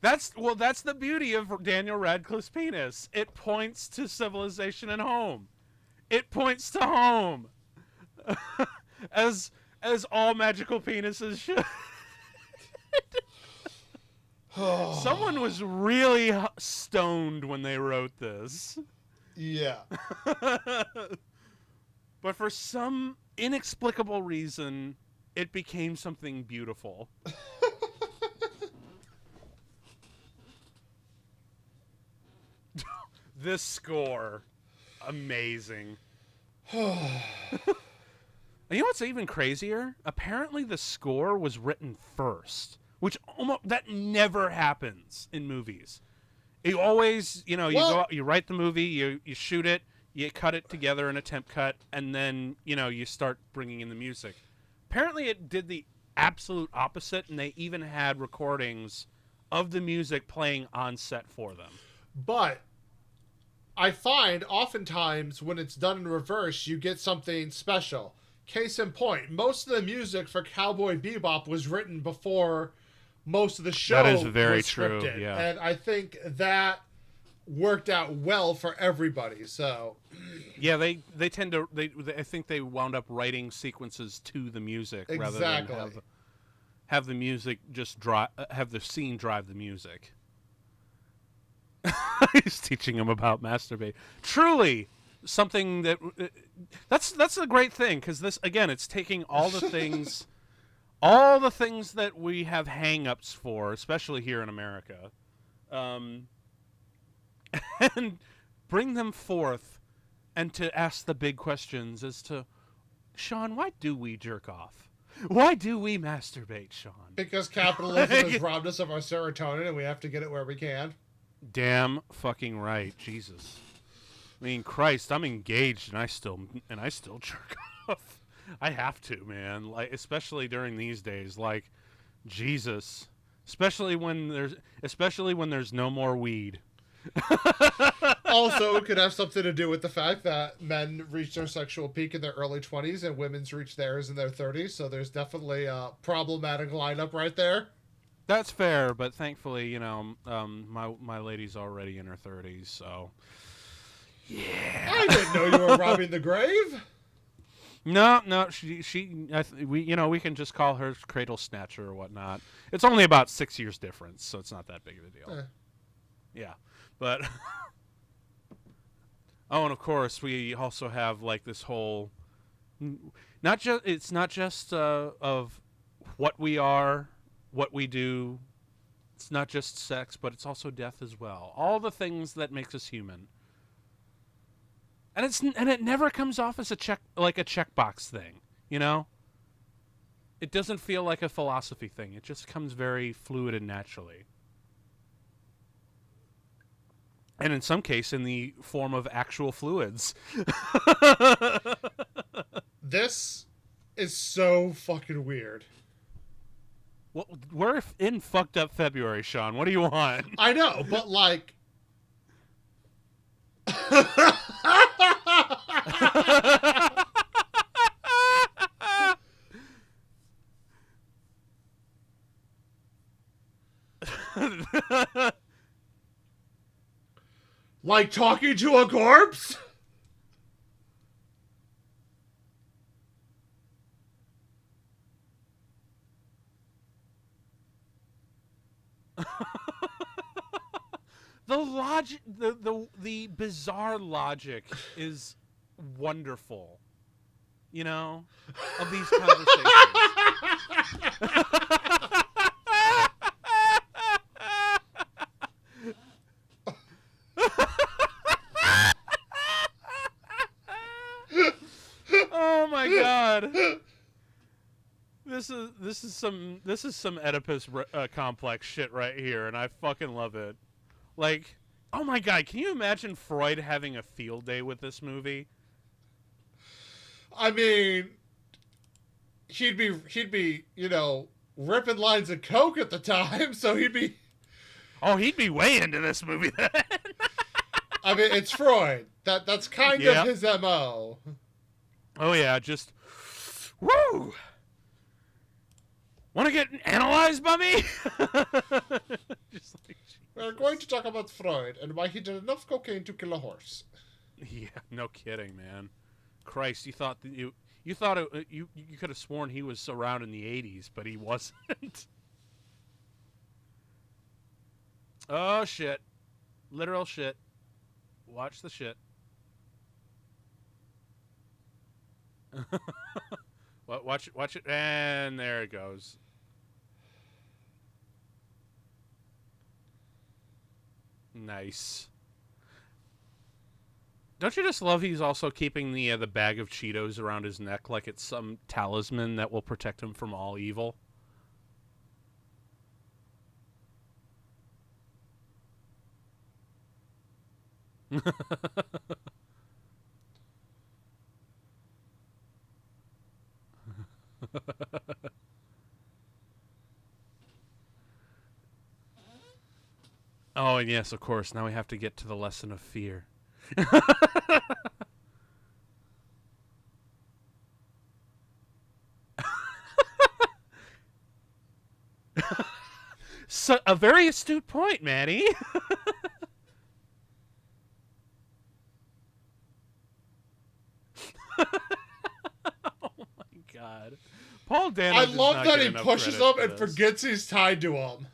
that's the beauty of Daniel Radcliffe's penis. It points to civilization and home. It points to home. as all magical penises should. Someone was really stoned when they wrote this.
Yeah.
But for some inexplicable reason, it became something beautiful. This score, amazing. You know what's even crazier? Apparently the score was written first, which that never happens in movies. You always, you go out, you write the movie, you shoot it, you cut it together in a temp cut, and then, you start bringing in the music. Apparently it did the absolute opposite, and they even had recordings of the music playing on set for them.
But I find oftentimes when it's done in reverse, you get something special. Case in point, most of the music for Cowboy Bebop was written before most of the show.
That is very
was
true.
scripted.
Yeah,
and I think that worked out well for everybody. So,
yeah, they tend to I think they wound up writing sequences to the music rather than have the music just have the scene drive the music. He's teaching him about masturbate. Truly, something that's a great thing, because this, again, it's taking all the things that we have hang-ups for, especially here in America, and bring them forth and to ask the big questions as to, Sean, why do we jerk off? Why do we masturbate, Sean?
Because capitalism has robbed us of our serotonin and we have to get it where we can.
Damn fucking right. Jesus. I mean, Christ, I'm engaged and I still jerk off. I have to, man. Like, especially during these days. Like, Jesus. Especially when there's no more weed.
Also, it could have something to do with the fact that men reach their sexual peak in their early 20s and women's reach theirs in their 30s. So there's definitely a problematic lineup right there.
That's fair, but thankfully, you know, my lady's already in her 30s, so yeah.
I didn't know you were robbing the grave.
No, we can just call her cradle snatcher or whatnot. It's only about 6 years difference, so it's not that big of a deal. Yeah, but oh, and of course we also have like this whole it's not just of what we are, what we do. It's not just sex, but it's also death as well. All the things that makes us human. And it never comes off as a checkbox thing, you know? It doesn't feel like a philosophy thing. It just comes very fluid and naturally. And in some case in the form of actual fluids.
This is so fucking weird.
Well, we're in fucked up February, Sean. What do you want?
I know, but like like talking to a corpse?
The logic, the bizarre logic is wonderful, you know, of these conversations. Oh my god. This is some Oedipus complex shit right here, and I fucking love it. Like, oh my god, can you imagine Freud having a field day with this movie?
I mean, he'd be, you know, ripping lines of coke at the time, so he'd be
way into this movie then.
I mean, it's Freud. That's kind of his MO.
Oh yeah, just woo. Want to get analyzed by me? Just like,
we're going to talk about Freud and why he did enough cocaine to kill a horse.
Yeah, no kidding, man. Christ, you thought you could have sworn he was around in the 80s, but he wasn't. Oh shit. Literal shit. Watch the shit. Watch it, and there it goes. Nice. Don't you just love he's also keeping the bag of Cheetos around his neck like it's some talisman that will protect him from all evil? Oh, and yes, of course. Now we have to get to the lesson of fear. So, a very astute point, Manny. Oh my god. Paul Dano
I
does
love
not
that
get
he
enough
pushes
credit
him
for
and
this.
forgets he's tied to him.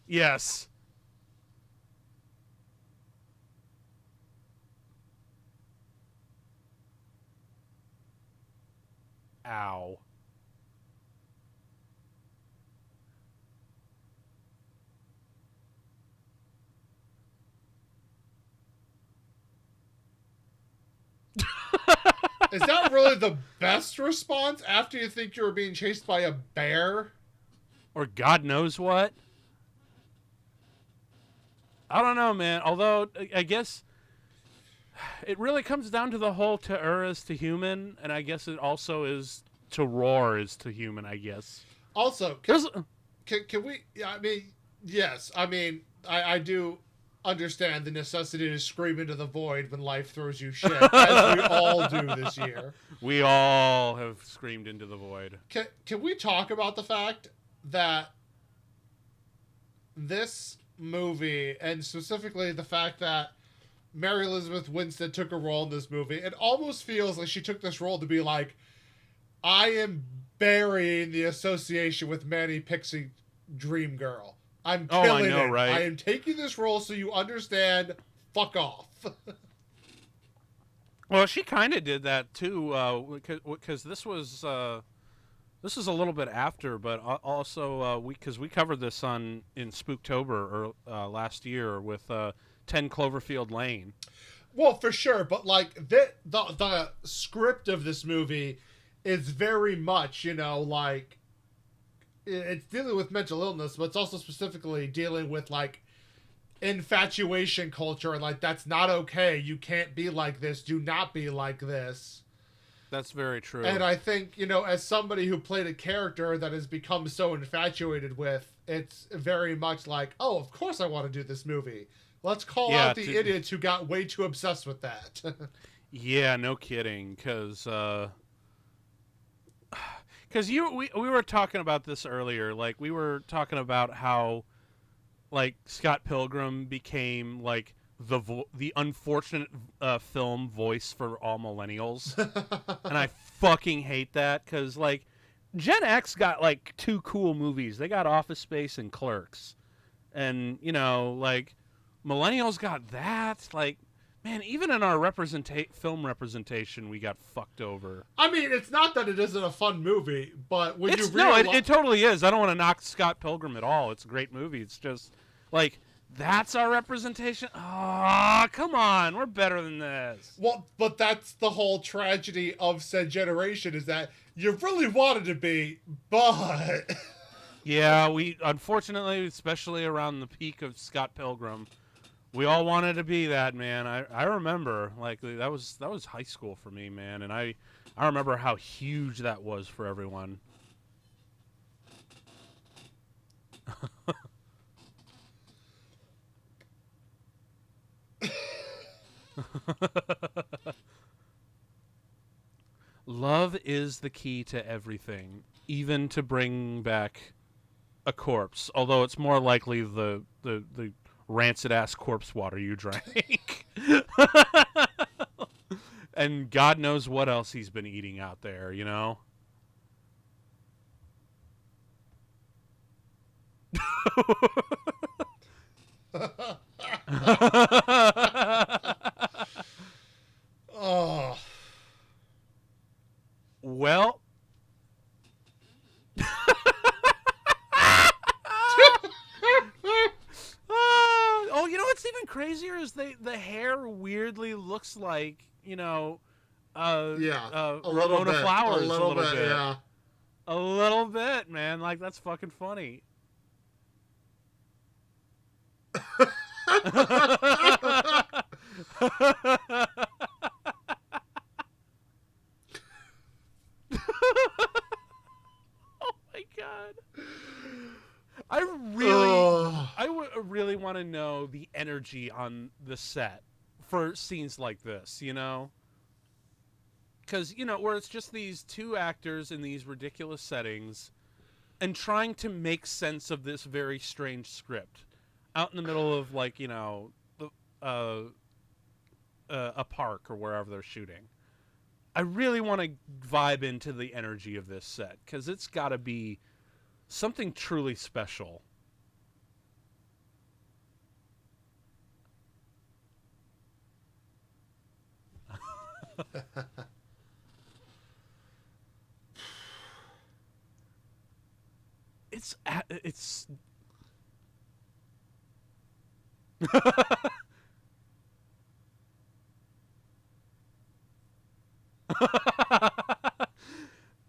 Yes. Ow.
Is that really the best response after you think you were being chased by a bear?
Or God knows what? I don't know, man. Although, I guess It really comes down to the whole to err is to human, and I guess it also is to roar is to human, I guess.
Also,
There's
can we? I mean, yes. I mean, I do understand the necessity to scream into the void when life throws you shit, as we all do this year.
we all have screamed into the void.
Can we talk about the fact that this movie, and specifically the fact that Mary Elizabeth Winstead took a role in this movie, it almost feels like she took this role to be like, I am burying the association with Manny Pixie Dream Girl. I'm killing it.
Right?
I am taking this role so you understand. Fuck off.
Well, she kind of did that too, because this was a little bit after, but also because we covered this in Spooktober or last year with 10 Cloverfield Lane.
Well, for sure, but like the script of this movie is very much, like it's dealing with mental illness, but it's also specifically dealing with like infatuation culture and like that's not okay. You can't be like this. Do not be like this.
That's very true.
And I think, as somebody who played a character that has become so infatuated with, it's very much like, oh, of course I want to do this movie. Let's call out the idiots who got way too obsessed with that.
Yeah, no kidding. Because we were talking about this earlier. Like, we were talking about how, like, Scott Pilgrim became, like, the unfortunate film voice for all millennials. And I fucking hate that. Because, like, Gen X got, like, 2 cool movies. They got Office Space and Clerks. And, like... Millennials got that. Like, man, even in our film representation, we got fucked over.
I mean, it's not that it isn't a fun movie, but when you realize...
No, it totally is. I don't want to knock Scott Pilgrim at all. It's a great movie. It's just, like, that's our representation? Oh, come on. We're better than this.
Well, but that's the whole tragedy of said generation, is that you really wanted to be, but...
Yeah, we, unfortunately, especially around the peak of Scott Pilgrim... We all wanted to be that, man. I remember, like, that was high school for me, man, and I remember how huge that was for everyone. Love is the key to everything, even to bring back a corpse, although it's more likely the rancid-ass corpse water you drank. And God knows what else he's been eating out there,
Oh.
Well... Oh, what's even crazier is the hair weirdly looks like,
a
Ramona Flowers a little bit.
Yeah.
A little bit, man. Like, that's fucking funny. Oh my god. I would really want to know the energy on the set for scenes like this, Because, where it's just these 2 actors in these ridiculous settings and trying to make sense of this very strange script out in the middle of, like, a park or wherever they're shooting. I really want to vibe into the energy of this set because it's got to be something truly special. It's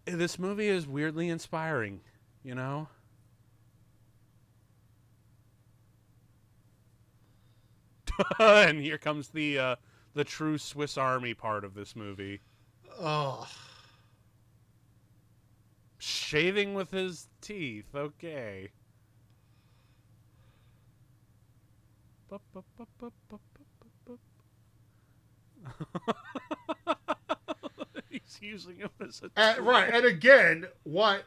this movie is weirdly inspiring, And here comes the the true Swiss Army part of this movie.
Oh.
Shaving with his teeth. Okay. He's using him as a tool.
Right, and again, what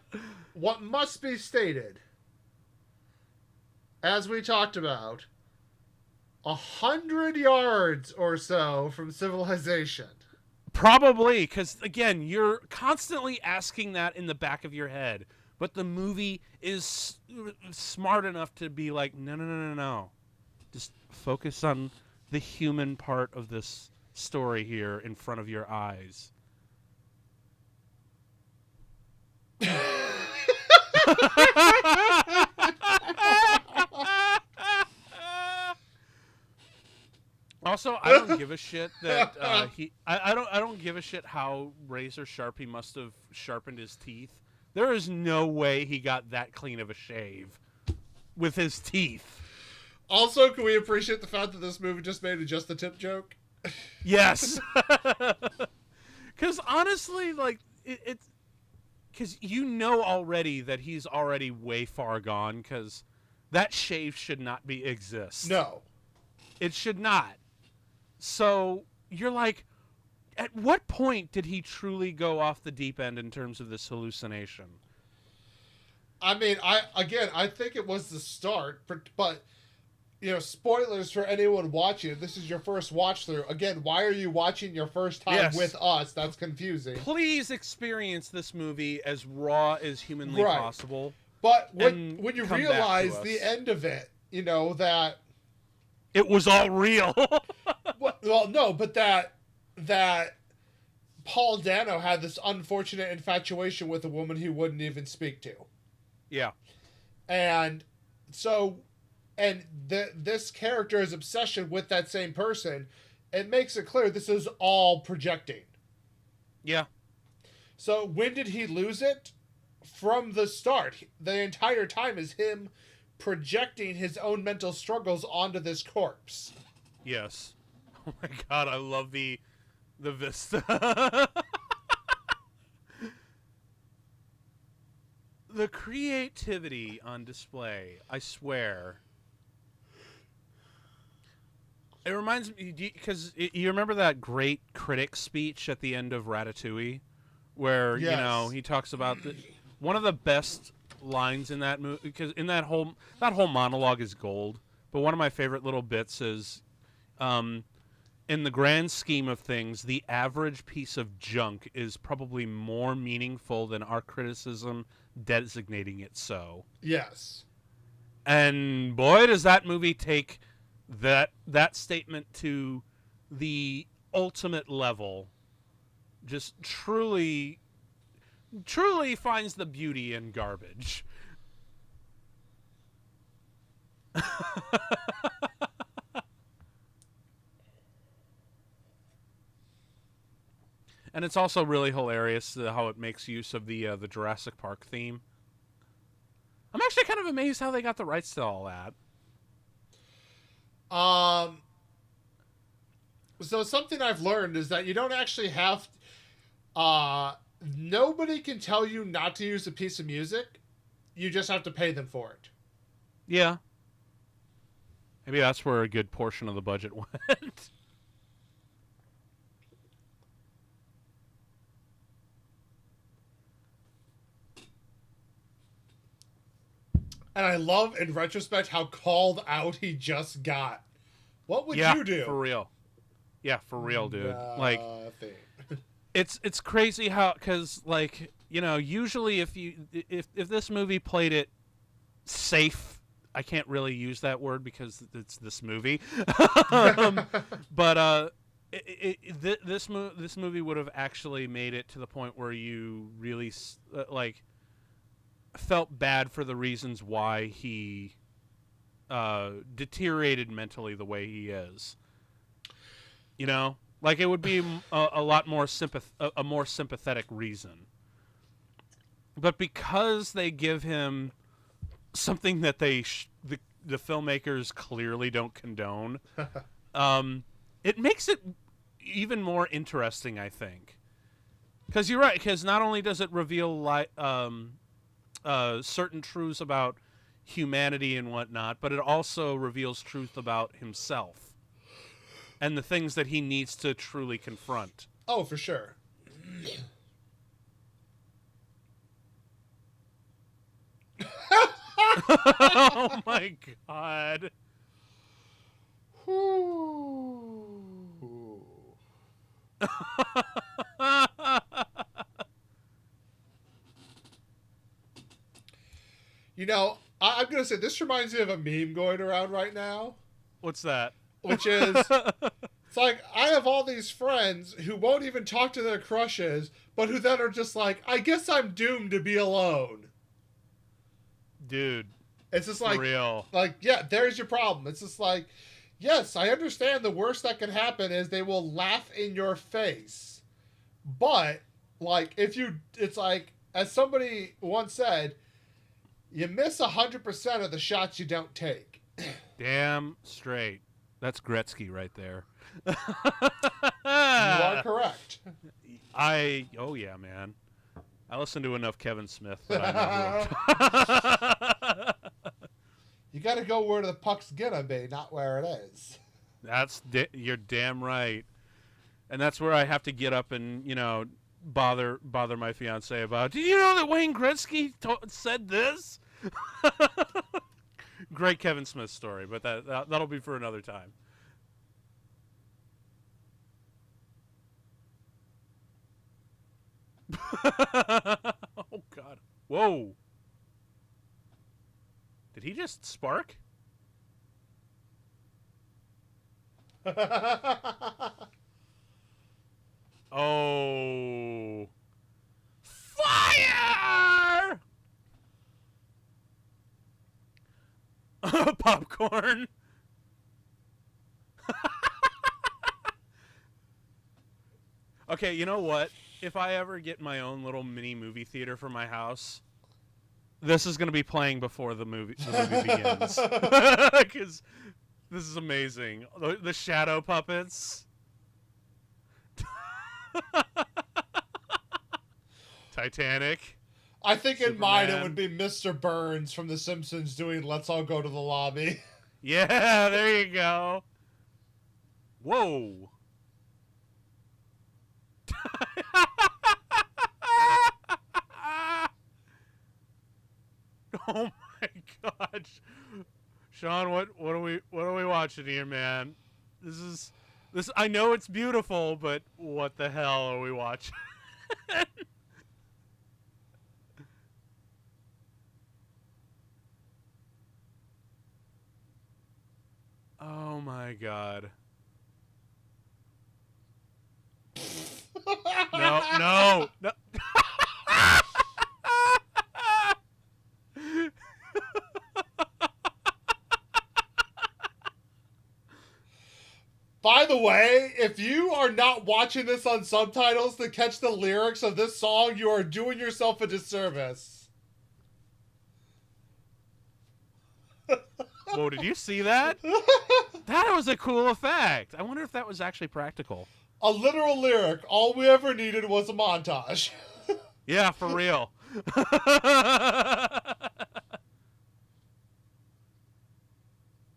must be stated, as we talked about, 100 yards or so from civilization.
Probably, because, again, you're constantly asking that in the back of your head. But the movie is smart enough to be like, no. Just focus on the human part of this story here in front of your eyes. Also, I don't give a shit that I don't give a shit how razor sharp he must have sharpened his teeth. There is no way he got that clean of a shave with his teeth.
Also, can we appreciate the fact that this movie just made a just the tip joke?
Yes. Because honestly, like it's because you know already that he's already way far gone. Because that shave should not exist.
No,
it should not. So you're like, at what point did he truly go off the deep end in terms of this hallucination?
I mean, I think it was the start, but spoilers for anyone watching. This is your first watch through. Again, why are you watching your first time with us? That's confusing.
Please experience this movie as raw as humanly possible.
But when you realize the end of it, that
it was all real.
Well, no, but that Paul Dano had this unfortunate infatuation with a woman he wouldn't even speak to.
Yeah.
And so, this character's obsession with that same person, it makes it clear this is all projecting.
Yeah.
So when did he lose it? From the start. The entire time is him projecting his own mental struggles onto this corpse.
Yes. Oh my god, I love the vista. The creativity on display, I swear. It reminds me, because you remember that great critic speech at the end of Ratatouille? Where,
yes.
He talks about one of the best lines in that movie, because in that whole monologue is gold, but one of my favorite little bits is, in the grand scheme of things, the average piece of junk is probably more meaningful than our criticism designating it so.
Yes.
And boy, does that movie take that statement to the ultimate level. Just truly finds the beauty in garbage. And it's also really hilarious how it makes use of the Jurassic Park theme. I'm actually kind of amazed how they got the rights to all that.
So something I've learned is that you don't actually have... nobody can tell you not to use a piece of music. You just have to pay them for it.
Yeah. Maybe that's where a good portion of the budget went.
And I love, in retrospect, how called out he just got. What would you do?
For real. Yeah, for real, dude.
Nothing.
Like, it's crazy how, because, like, usually if this movie played it safe, I can't really use that word because it's this movie. But this movie would have actually made it to the point where you really felt bad for the reasons why he deteriorated mentally the way he is. Like, it would be a lot more a more sympathetic reason. But because they give him something that the filmmakers clearly don't condone, it makes it even more interesting, I think. Because you're right. Because not only does it reveal certain truths about humanity and whatnot, but it also reveals truth about himself and the things that he needs to truly confront.
Oh, for sure.
Oh my god.
You know, I'm going to say this reminds me of a meme going around right now,
What's that?
which is it's like I have all these friends who won't even talk to their crushes, but who then are just like, I guess I'm doomed to be alone.
Dude,
It's just
for real.
yeah, there's your problem. It's just like, yes, I understand the worst that can happen is they will laugh in your face. But, like, it's like, as somebody once said, you miss 100% of the shots you don't take.
Damn straight. That's Gretzky right there.
You are correct.
Oh yeah, man. I listen to enough Kevin Smith that I know.
You got to go where the puck's gonna be, not where it is.
You're damn right. And that's where I have to get up and, bother my fiance about, did you know that Wayne Gretzky said this? Great Kevin Smith story, but that'll be for another time. Oh god. Whoa. Did he just spark? Oh. Fire! Popcorn. Okay, you know what? If I ever get my own little mini movie theater for my house, this is going to be playing before the movie begins. Because this is amazing. The shadow puppets. Titanic.
I think
Superman.
in mine it would be Mr. Burns from The Simpsons doing Let's All Go to the Lobby.
Yeah, there you go. Whoa. Oh my gosh. Sean, what are we watching here, man? This I know it's beautiful, but what the hell are we watching? Oh my god. No.
By the way, if you are not watching this on subtitles to catch the lyrics of this song, you are doing yourself a disservice.
Whoa, did you see that? That was a cool effect. I wonder if that was actually practical.
A literal lyric. All we ever needed was a montage.
Yeah, for real.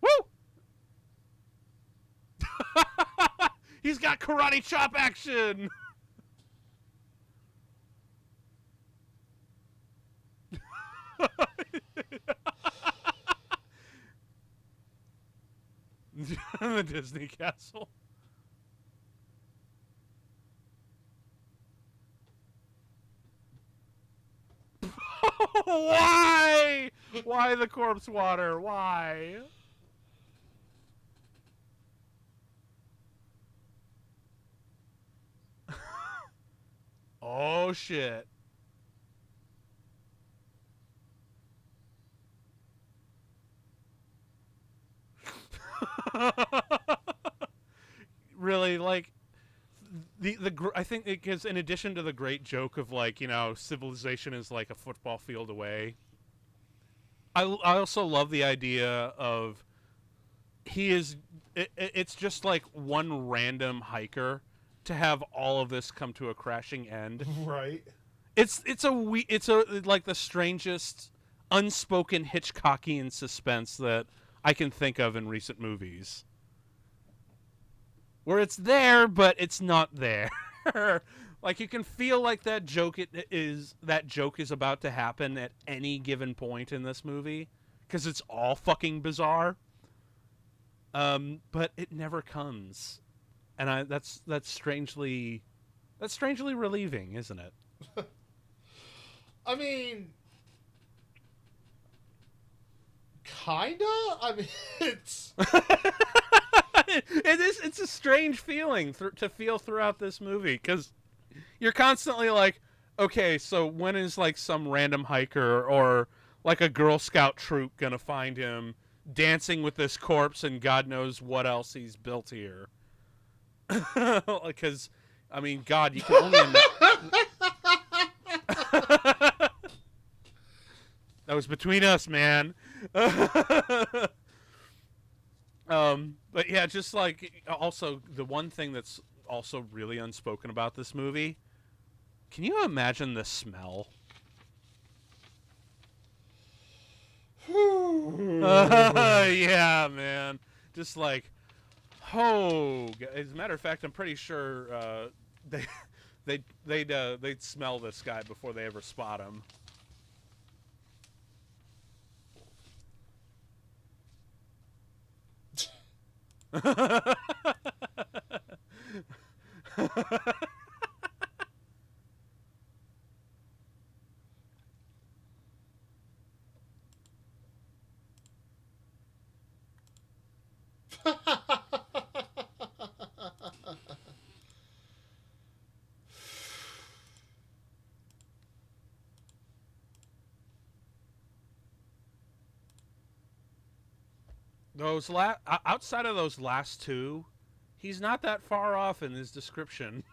Woo! He's got karate chop action. The Disney castle. Why? Why the corpse water? Why? Oh shit. Really, like I think it gives, in addition to the great joke of, like, civilization is like a football field away. I also love the idea of it's just like one random hiker to have all of this come to a crashing end.
Right.
It's like the strangest unspoken Hitchcockian suspense that I can think of in recent movies. Where it's there, but it's not there. Like you can feel like that joke is about to happen at any given point in this movie because it's all fucking bizarre. But it never comes, and that's strangely relieving, isn't it?
I mean, kinda. I mean, it's
it's a strange feeling to feel throughout this movie because you're constantly like, okay, so when is like some random hiker or like a Girl Scout troop gonna find him dancing with this corpse and God knows what else he's built here? Because, I mean, God, you can only imagine. That was between us, man. But yeah, just like also the one thing that's also really unspoken about this movie. Can you imagine the smell? Yeah, man. Just like, as a matter of fact, I'm pretty sure they'd smell this guy before they ever spot him. Outside of those last two, he's not that far off in his description.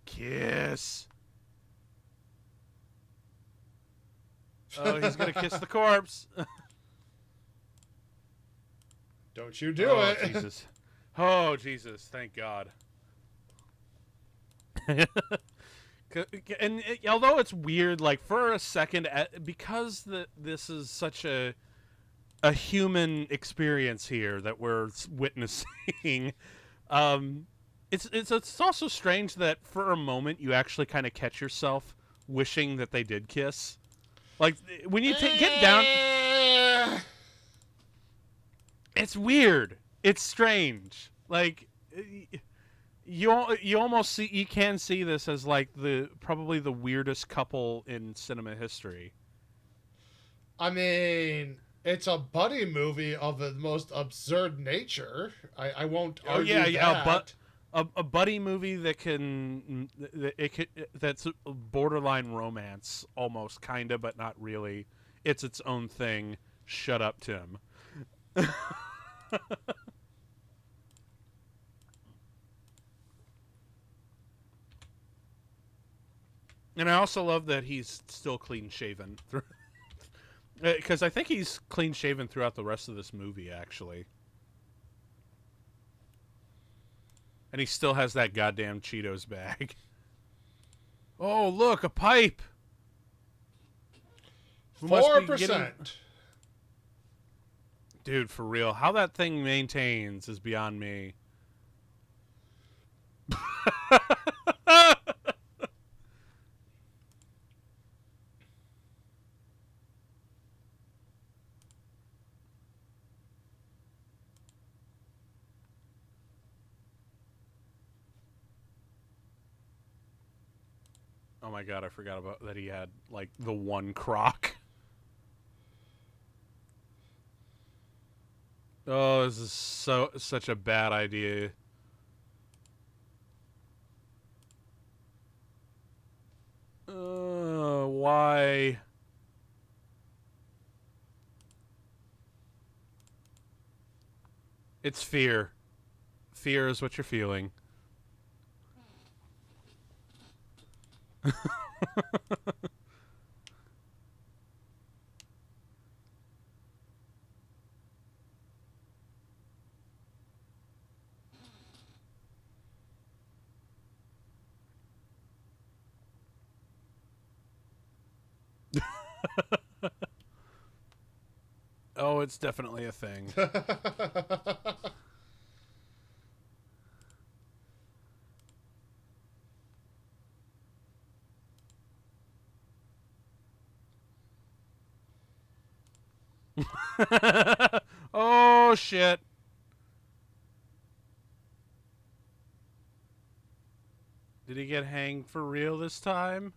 Kiss. Oh, he's gonna kiss the corpse.
Don't you do
Oh,
it.
Jesus. Oh, Jesus. Thank God. And although it's weird, like for a second, because this is such a human experience here that we're witnessing, it's also strange that for a moment you actually kind of catch yourself wishing that they did kiss. Like when you get down. It's weird. It's strange. Like you almost can see this as like probably the weirdest couple in cinema history.
I mean, it's a buddy movie of the most absurd nature. I won't argue that.
A buddy movie that's borderline romance almost, kinda, but not really. It's its own thing. Shut up, Tim. And I also love that he's still clean shaven, because I think he's clean shaven throughout the rest of this movie, actually. And he still has that goddamn Cheetos bag. Oh, look, a pipe.
4%.
Dude, for real. How that thing maintains is beyond me. Oh my God, I forgot about that he had, like, the one crock. Oh, this is such a bad idea. Why? It's fear. Fear is what you're feeling. Oh, it's definitely a thing. Oh, shit. Did he get hanged for real this time?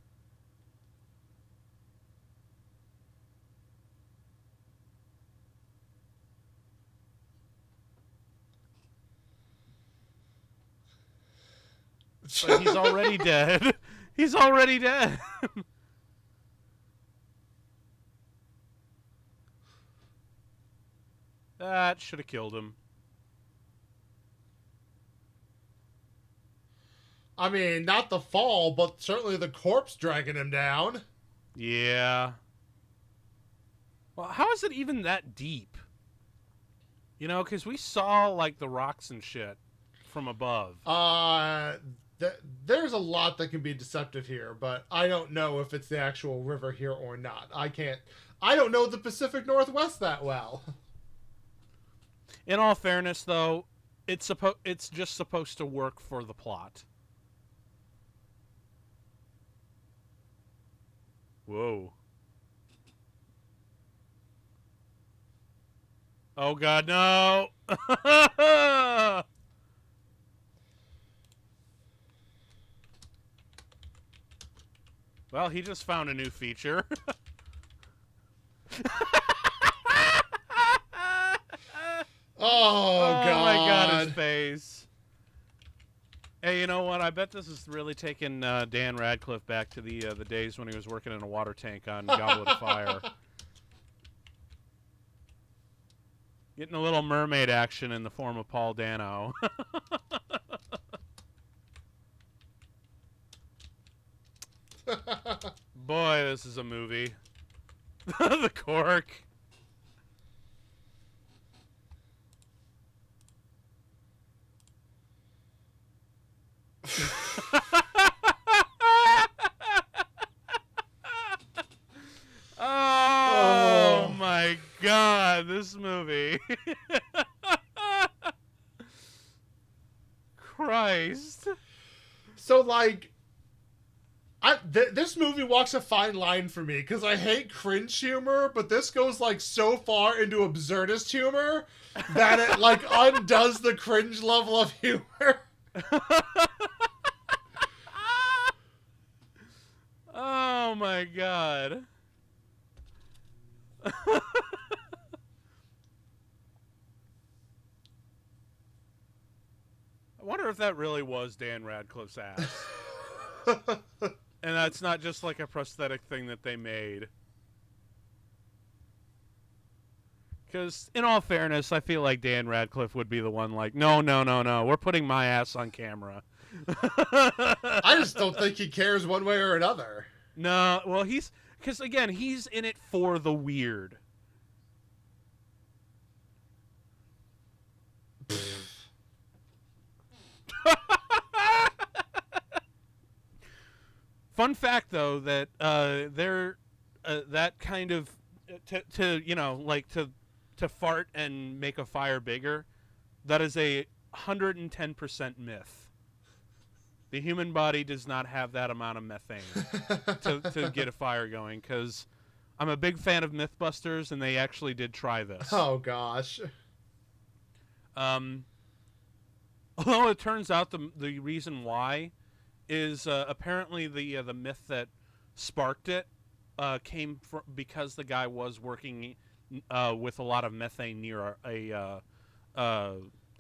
But he's already dead. He's already dead. That should have killed him.
I mean, not the fall, but certainly the corpse dragging him down.
Yeah. Well, how is it even that deep? You know, because we saw, like, the rocks and shit from above.
There's a lot that can be deceptive here, but I don't know if it's the actual river here or not. I don't know the Pacific Northwest that well.
In all fairness, though, it's just supposed to work for the plot. Whoa. Oh, God, no. Well, he just found a new feature.
Oh, God.
Oh, my God, his face. Hey, you know what? I bet this is really taking Dan Radcliffe back to the days when he was working in a water tank on Goblet of Fire. Getting a little mermaid action in the form of Paul Dano. Boy, this is a movie. The cork. Oh my God, this movie. Christ.
So, like, this movie walks a fine line for me because I hate cringe humor, but this goes, like, so far into absurdist humor that it, like, undoes the cringe level of humor.
Oh my God. I wonder if that really was Dan Radcliffe's ass. And that's not just like a prosthetic thing that they made. Because, in all fairness, I feel like Dan Radcliffe would be the one like, no, we're putting my ass on camera.
I just don't think he cares one way or another.
No, well, because, again, he's in it for the weird. Fun fact, though, that that kind of to fart and make a fire bigger, that is 110% myth. The human body does not have that amount of methane to get a fire going. Because I'm a big fan of MythBusters, and they actually did try this.
Oh gosh.
Although it turns out the reason why is apparently the myth that sparked it came from because the guy was working with a lot of methane near a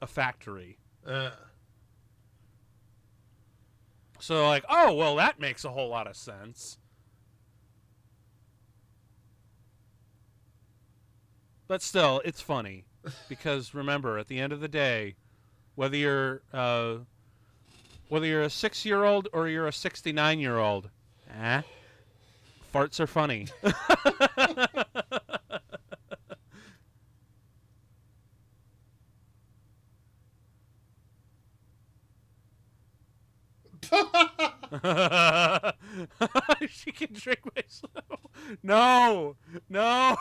factory. So like, oh well, that makes a whole lot of sense. But still, it's funny because remember, at the end of the day, whether you're a 6-year-old or you're a 69-year-old, Farts are funny. She can drink my slow. No, no.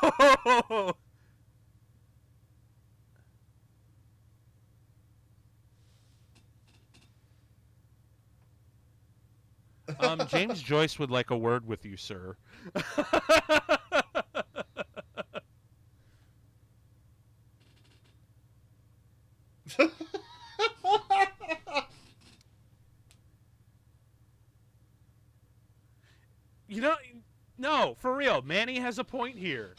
James Joyce would like a word with you, sir. You know, no, for real. Manny has a point here.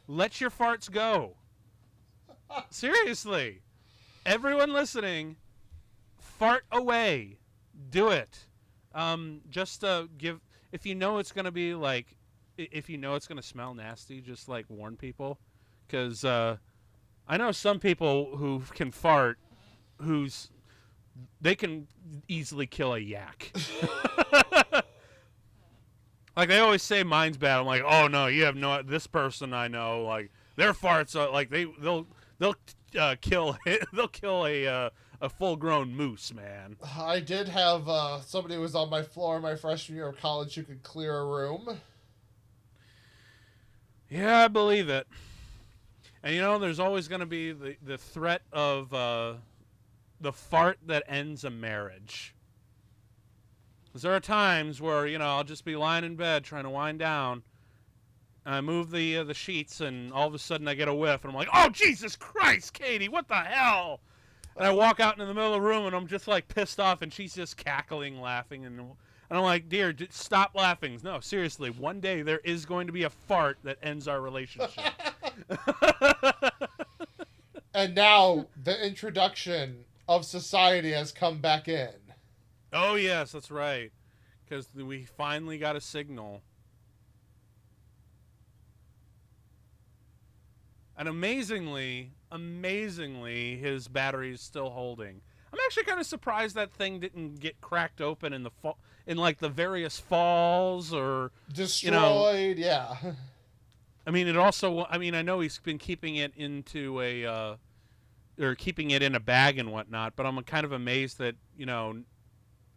Let your farts go. Seriously. Everyone listening, fart away. Do it. Just give, if you know it's going to be like, if you know it's going to smell nasty, just like warn people. Because I know some people who can fart they can easily kill a yak. Like they always say mine's bad. I'm like, oh no, you have no. This person I know, like their farts are like they'll kill they'll kill a full grown moose, man.
I did have somebody who was on my floor my freshman year of college who could clear a room.
Yeah, I believe it. And you know, there's always going to be the threat of the fart that ends a marriage. Because there are times where, you know, I'll just be lying in bed trying to wind down, and I move the sheets, and all of a sudden I get a whiff, and I'm like, oh, Jesus Christ, Katie, what the hell? And I walk out into the middle of the room, and I'm just, like, pissed off, and she's just cackling, laughing, and I'm like, dear, stop laughing. No, seriously, one day there is going to be a fart that ends our relationship.
And now the introduction of society has come back in.
Oh, yes, that's right. Because we finally got a signal. And amazingly, his battery is still holding. I'm actually kind of surprised that thing didn't get cracked open in in like the various falls or
destroyed. You know, yeah.
I mean, it also. I mean, I know he's been keeping it into or keeping it in a bag and whatnot. But I'm kind of amazed that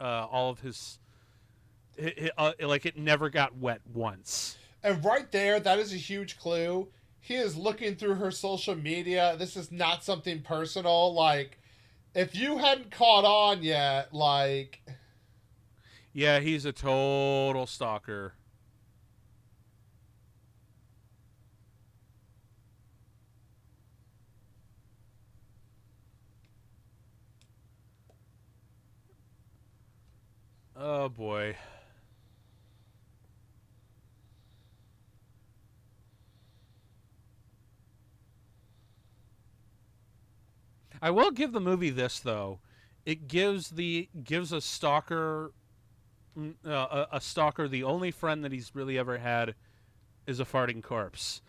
all of his, like it never got wet once.
And right there, that is a huge clue. He is looking through her social media. This is not something personal. Like, if you hadn't caught on yet, like...
Yeah, he's a total stalker. Oh, boy. I will give the movie this, though. It gives a stalker a stalker the only friend that he's really ever had is a farting corpse.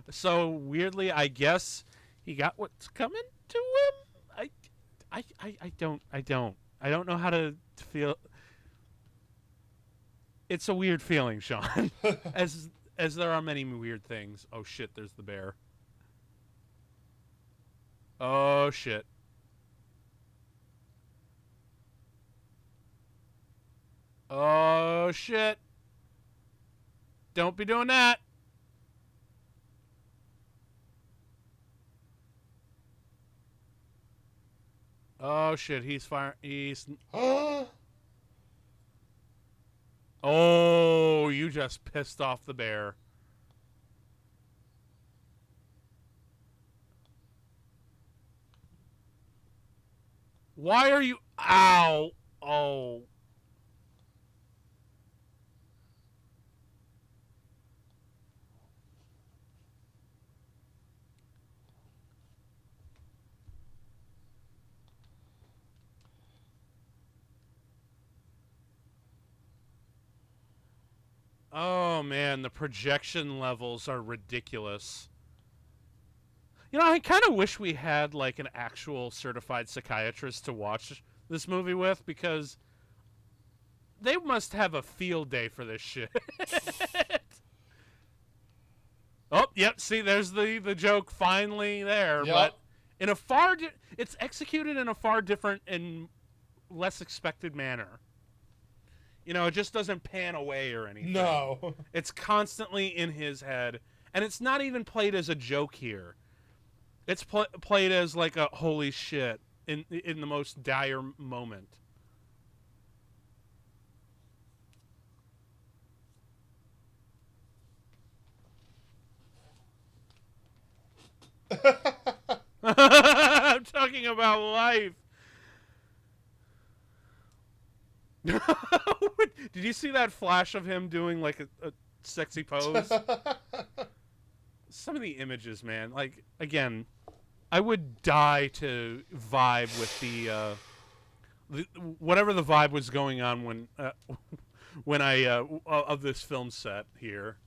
So weirdly, I guess he got what's coming to him. I don't know how to feel. It's a weird feeling, Sean. as there are many weird things. Oh shit, there's the bear. Oh shit. Oh shit. Don't be doing that. Oh shit, he's firing. He's. Oh, you just pissed off the bear. Why are you... Ow. Oh. Oh, man, the projection levels are ridiculous. You know, I kind of wish we had, like, an actual certified psychiatrist to watch this movie with, because they must have a field day for this shit. Oh, yep. See, there's the joke finally there,
Yep.
but in a it's executed in a far different and less expected manner. You know, it just doesn't pan away or anything.
No.
It's constantly in his head, and it's not even played as a joke here. It's played as like a holy shit in the most dire moment. I'm talking about life. Did you see that flash of him doing like a sexy pose? Some of the images, man. Like, again, I would die to vibe with the whatever the vibe was going on when I of this film set here.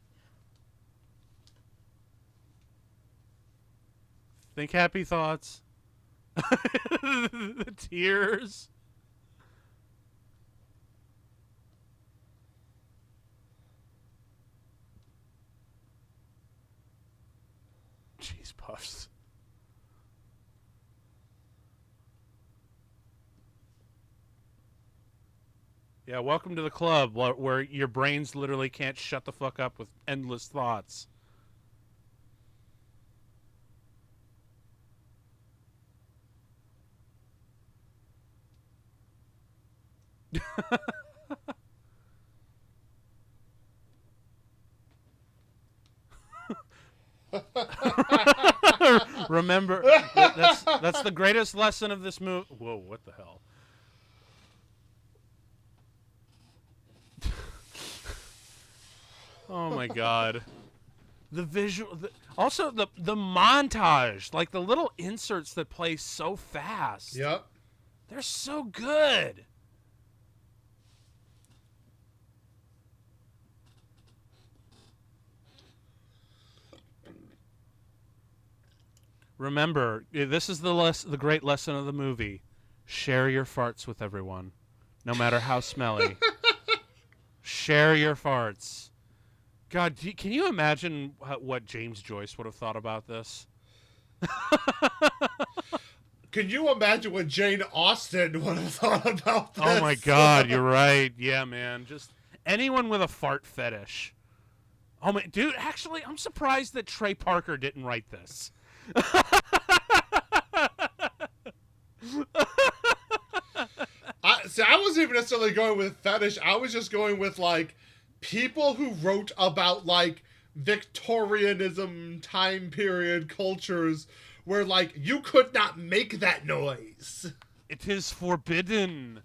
Think happy thoughts. The tears. Cheese puffs. Yeah, welcome to the club where your brains literally can't shut the fuck up with endless thoughts. Remember, that's the greatest lesson of this movie. Whoa, what the hell? Oh my god. The visual, also the montage, like the little inserts that play so fast.
Yep.
They're so good. Remember, this is the great lesson of the movie. Share your farts with everyone, no matter how smelly. Share your farts. God, can you imagine what James Joyce would have thought about this?
Can you imagine what Jane Austen would have thought about this?
Oh my god, you're right. Yeah, man. Just anyone with a fart fetish. Oh my, dude, actually, I'm surprised that Trey Parker didn't write this.
I wasn't even necessarily going with fetish. I was just going with, like, people who wrote about, like, Victorianism time period cultures where, like, you could not make that noise.
It is forbidden.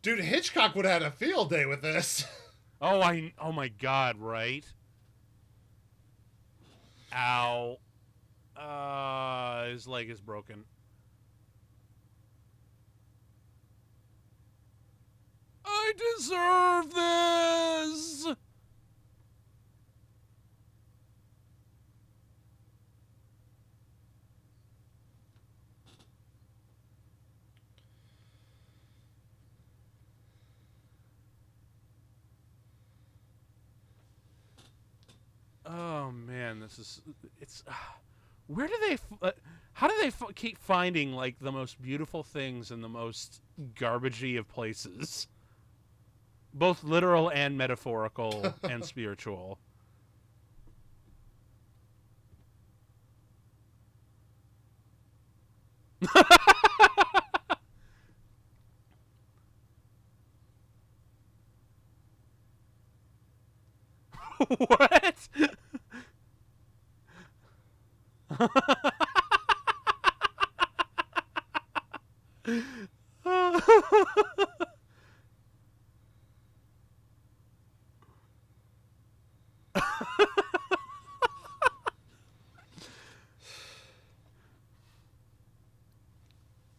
Dude, Hitchcock would have had a field day with this.
Oh my god, right? Ow. His leg is broken. I deserve this! Oh man, it's where do they how do they keep finding like the most beautiful things in the most garbagey of places, both literal and metaphorical and spiritual? What?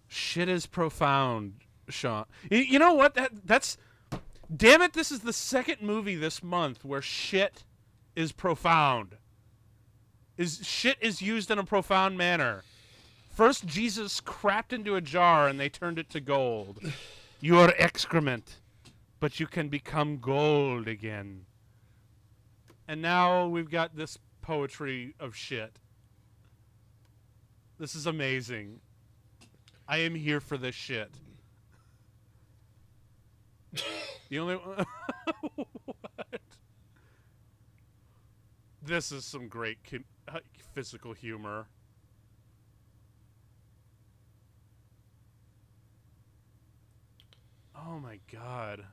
Shit is profound, Sean. You know what? That's damn it. This is the second movie this month where shit is profound. Shit is used in a profound manner. First, Jesus crapped into a jar and they turned it to gold. You are excrement. but you can become gold again. And now we've got this poetry of shit. This is amazing. I am here for this shit. The only what? This is some great physical humor. Oh my god.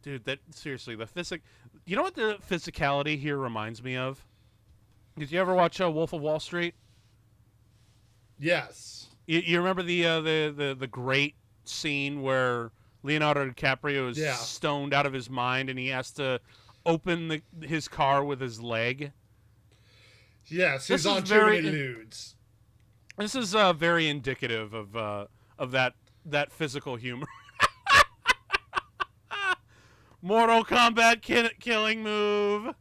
Dude, that seriously, you know what the physicality here reminds me of? Did you ever watch Wolf of Wall Street?
Yes.
You remember the great scene where Leonardo DiCaprio is stoned out of his mind and he has to open his car with his leg?
Yes, he's on too many nudes.
This is very indicative of that physical humor. Mortal Kombat killing move.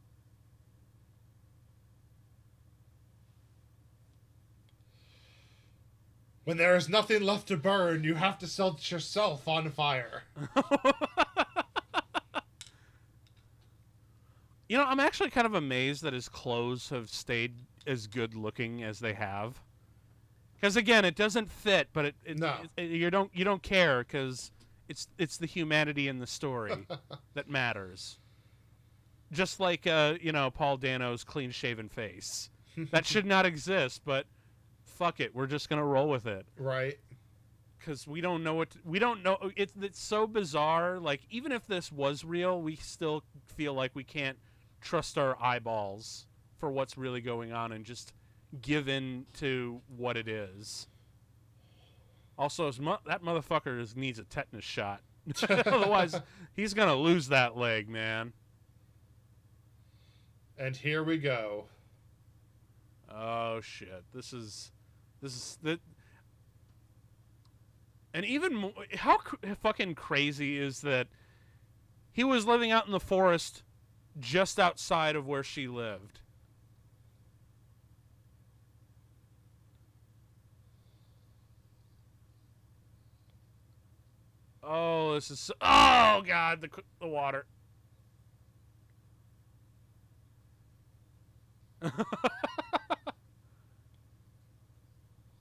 When there is nothing left to burn, you have to set yourself on fire.
You know, I'm actually kind of amazed that his clothes have stayed as good looking as they have. Because again, it doesn't fit, but you don't care because it's the humanity in the story that matters. Just like Paul Dano's clean-shaven face. That should not exist, but fuck it, we're just gonna roll with it.
Right.
Because we don't know it's so bizarre. Like, even if this was real, we still feel like we can't trust our eyeballs for what's really going on and just give in to what it is. Also, that motherfucker needs a tetanus shot. Otherwise, he's gonna lose that leg, man.
And here we go.
Oh shit! This is the. And even how fucking crazy is that he was living out in the forest just outside of where she lived. Oh, this is oh god, the water.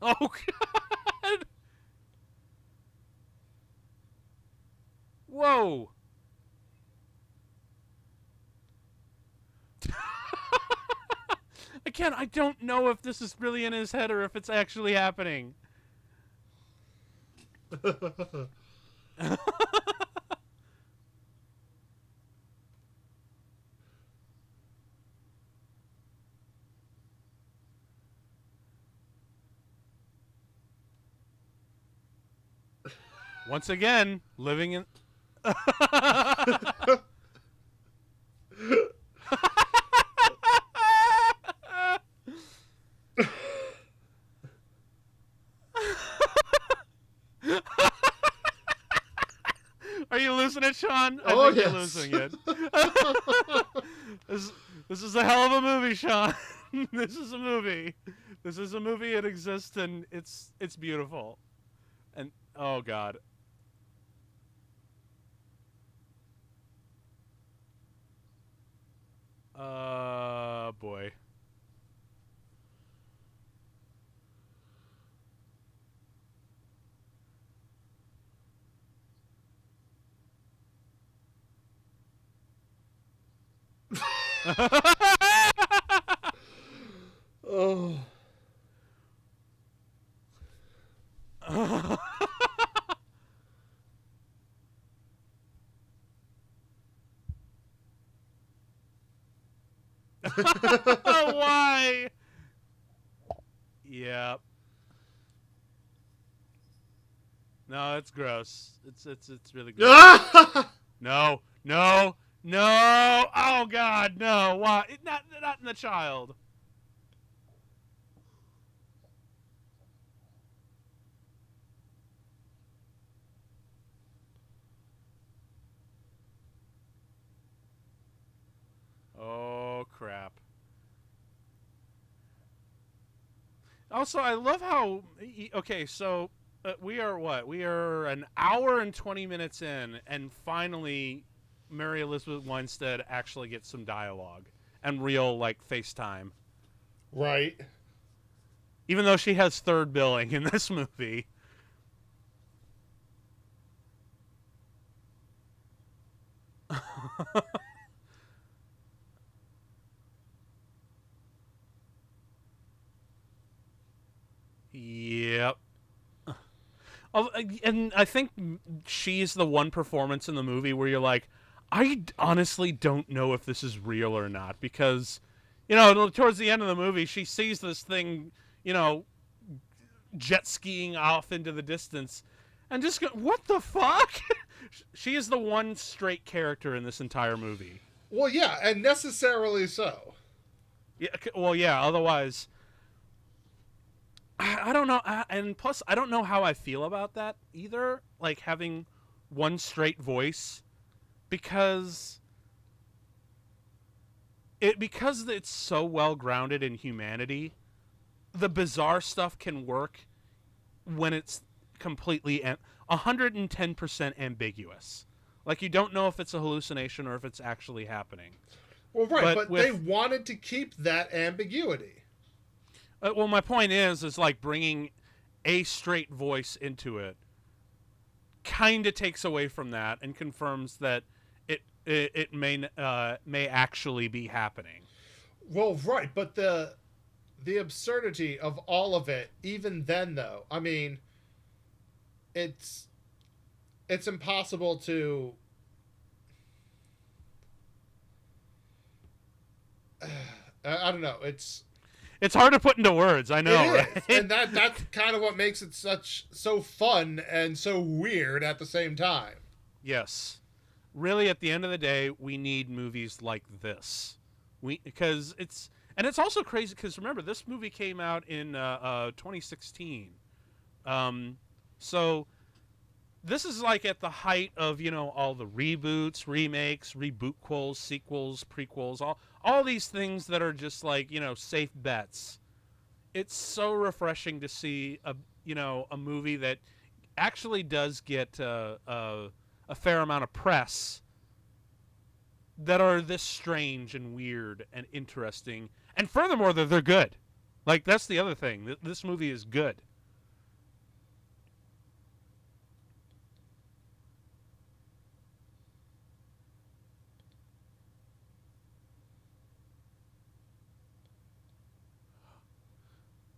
Oh god. Whoa. Again, I don't know if this is really in his head or if it's actually happening. Once again, living in... Are you losing it, Sean? I think
yes.
You're losing it. This is a hell of a movie, Sean. This is a movie. This is a movie. It exists, and it's beautiful. And oh god. Boy.
Oh.
Why? Yep. No, it's gross. It's really gross. No. Oh god, no. Why? Not in the child. Also, I love how. Okay, so we are what? We are an hour and 20 minutes in, and finally, Mary Elizabeth Winstead actually gets some dialogue and real like FaceTime.
Right.
Even though she has third billing in this movie. Yep. And I think she's the one performance in the movie where you're like, I honestly don't know if this is real or not because, towards the end of the movie, she sees this thing, you know, jet skiing off into the distance, and just go, what the fuck? She is the one straight character in this entire movie.
Well, yeah, and necessarily so.
Yeah. Well, yeah. Otherwise, I don't know, and plus, I don't know how I feel about that either. Like having one straight voice, because it's so well grounded in humanity. The bizarre stuff can work when it's completely 110% ambiguous. Like you don't know if it's a hallucination or if it's actually happening.
Well, right, but
with,
they wanted to keep that ambiguity.
Well, my point is like bringing a straight voice into it kind of takes away from that and confirms that it may actually be happening.
Well, right, but the absurdity of all of it, even then, though, I mean, it's impossible to. I don't know.
It's hard to put into words. I know, right?
And that's kind of what makes it so fun and so weird at the same time.
Yes. Really, at the end of the day, we need movies like this. Because it's also crazy because remember this movie came out in 2016. So this is like at the height of all the reboots, remakes, rebootquels, sequels, prequels, all these things that are just like safe bets. It's so refreshing to see a movie that actually does get a fair amount of press that are this strange and weird and interesting, and furthermore that they're good. Like that's the other thing. This movie is good.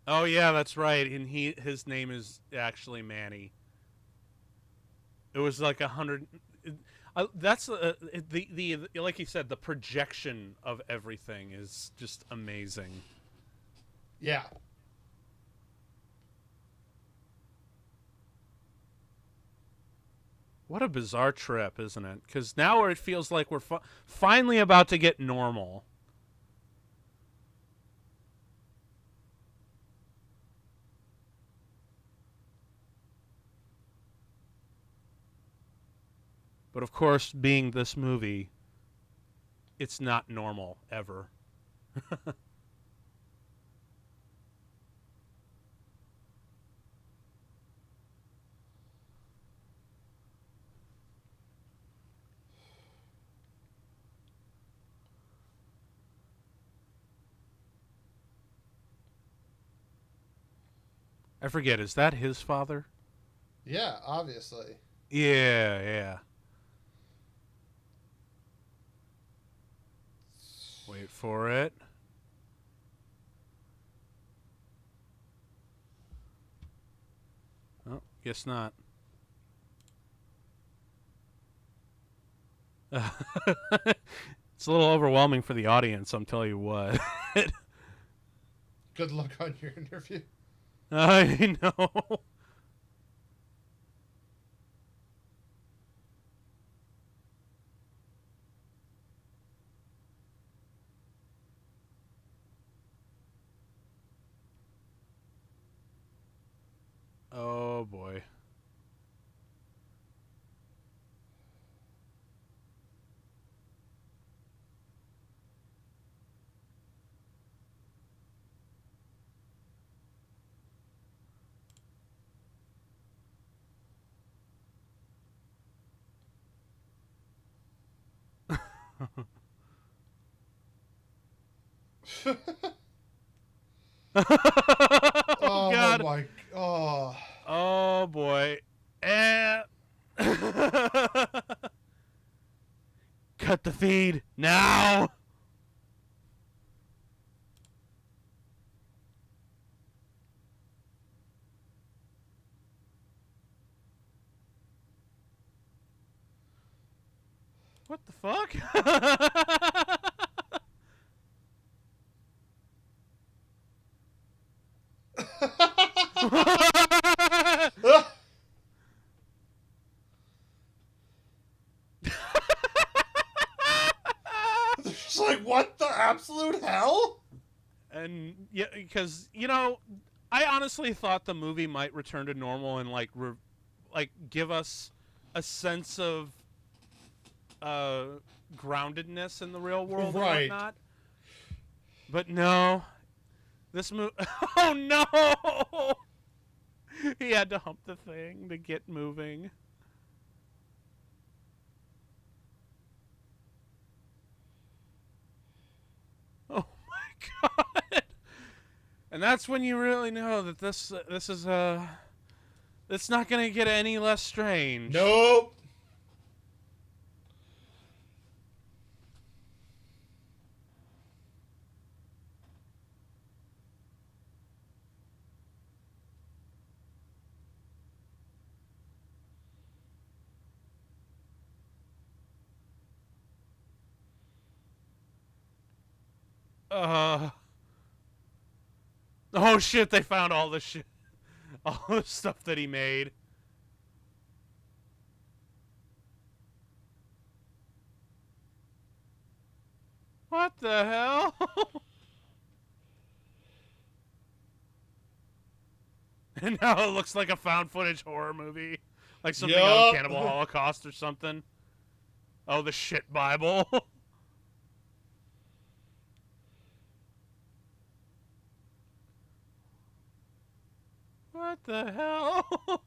Oh yeah, that's right. And his name is actually Manny. It was like 100. That's the like you said, the projection of everything is just amazing.
Yeah.
What a bizarre trip, isn't it? Because now it feels like we're finally about to get normal. But of course, being this movie, it's not normal ever. I forget, is that his father?
Yeah, obviously.
Yeah, yeah. Wait for it. Oh, guess not. It's a little overwhelming for the audience, I'm telling you what.
Good luck on your interview.
I know. Oh boy. Oh
Oh
God.
my. Oh.
Oh boy. Eh. Cut the feed now. What the fuck?
They're just like, what the absolute hell?
And yeah, because I honestly thought the movie might return to normal and like give us a sense of groundedness in the real world
Right.
and whatnot. But no, this movie. Oh no! He had to hump the thing to get moving. Oh my god! And that's when you really know that this is it's not gonna get any less strange.
Nope.
Oh shit! They found all the shit, all the stuff that he made. What the hell? And now it looks like a found footage horror movie, like something out of Cannibal Holocaust or something. Oh, the shit Bible. What the hell?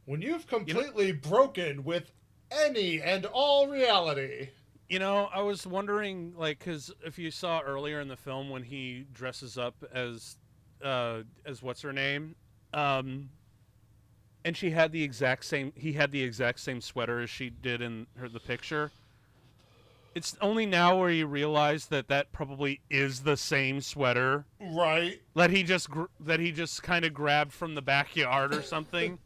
When you've completely broken with any and all reality.
I was wondering, like, because if you saw earlier in the film when he dresses up as what's her name, and she had the exact same, he had the exact same sweater as she did in the picture. It's only now where you realize that probably is the same sweater,
Right.
that he just kind of grabbed from the backyard or something.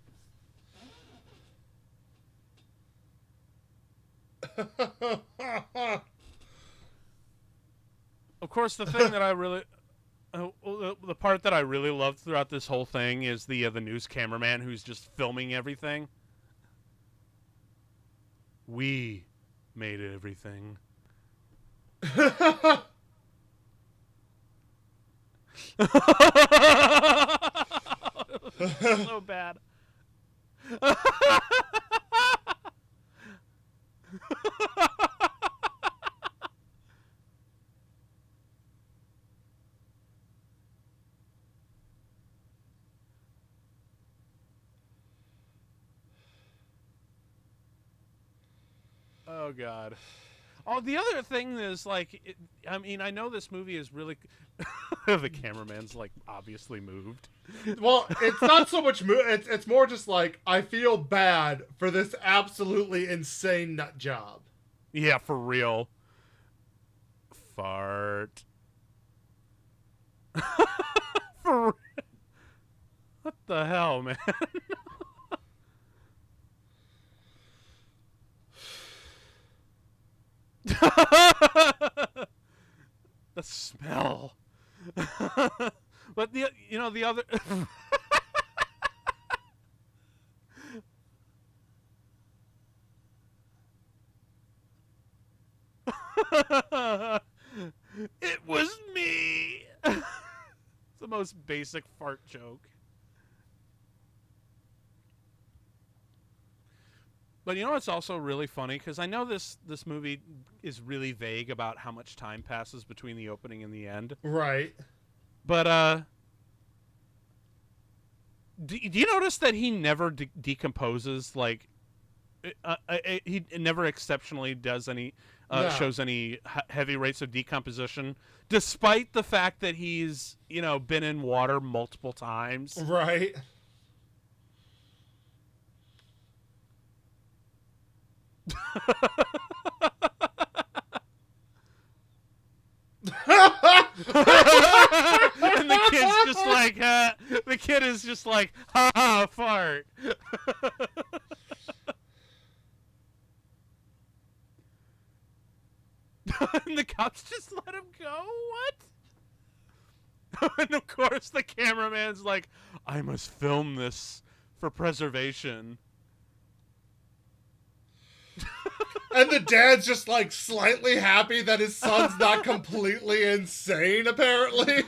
Of course, the thing that I really, the part that I really loved throughout this whole thing is the news cameraman who's just filming everything. We made everything. So bad. Oh god. Oh, the other thing is like, I know this movie is really. The cameraman's like obviously moved.
Well, it's not so much. It's more just like I feel bad for this absolutely insane nut job.
Yeah, for real. Fart. For real. What the hell, man? The smell. But the other. It was me. It's the most basic fart joke. But it's also really funny because I know this movie is really vague about how much time passes between the opening and the end.
Right.
But do you notice that he never decomposes? Like, he never exceptionally does any
No.
shows any heavy rates of decomposition, despite the fact that he's been in water multiple times.
Right.
And the kid's just like, the kid is just like, ha ha, fart. And the cops just let him go? What? And of course the cameraman's like, I must film this for preservation.
And the dad's just like slightly happy that his son's not completely insane, apparently.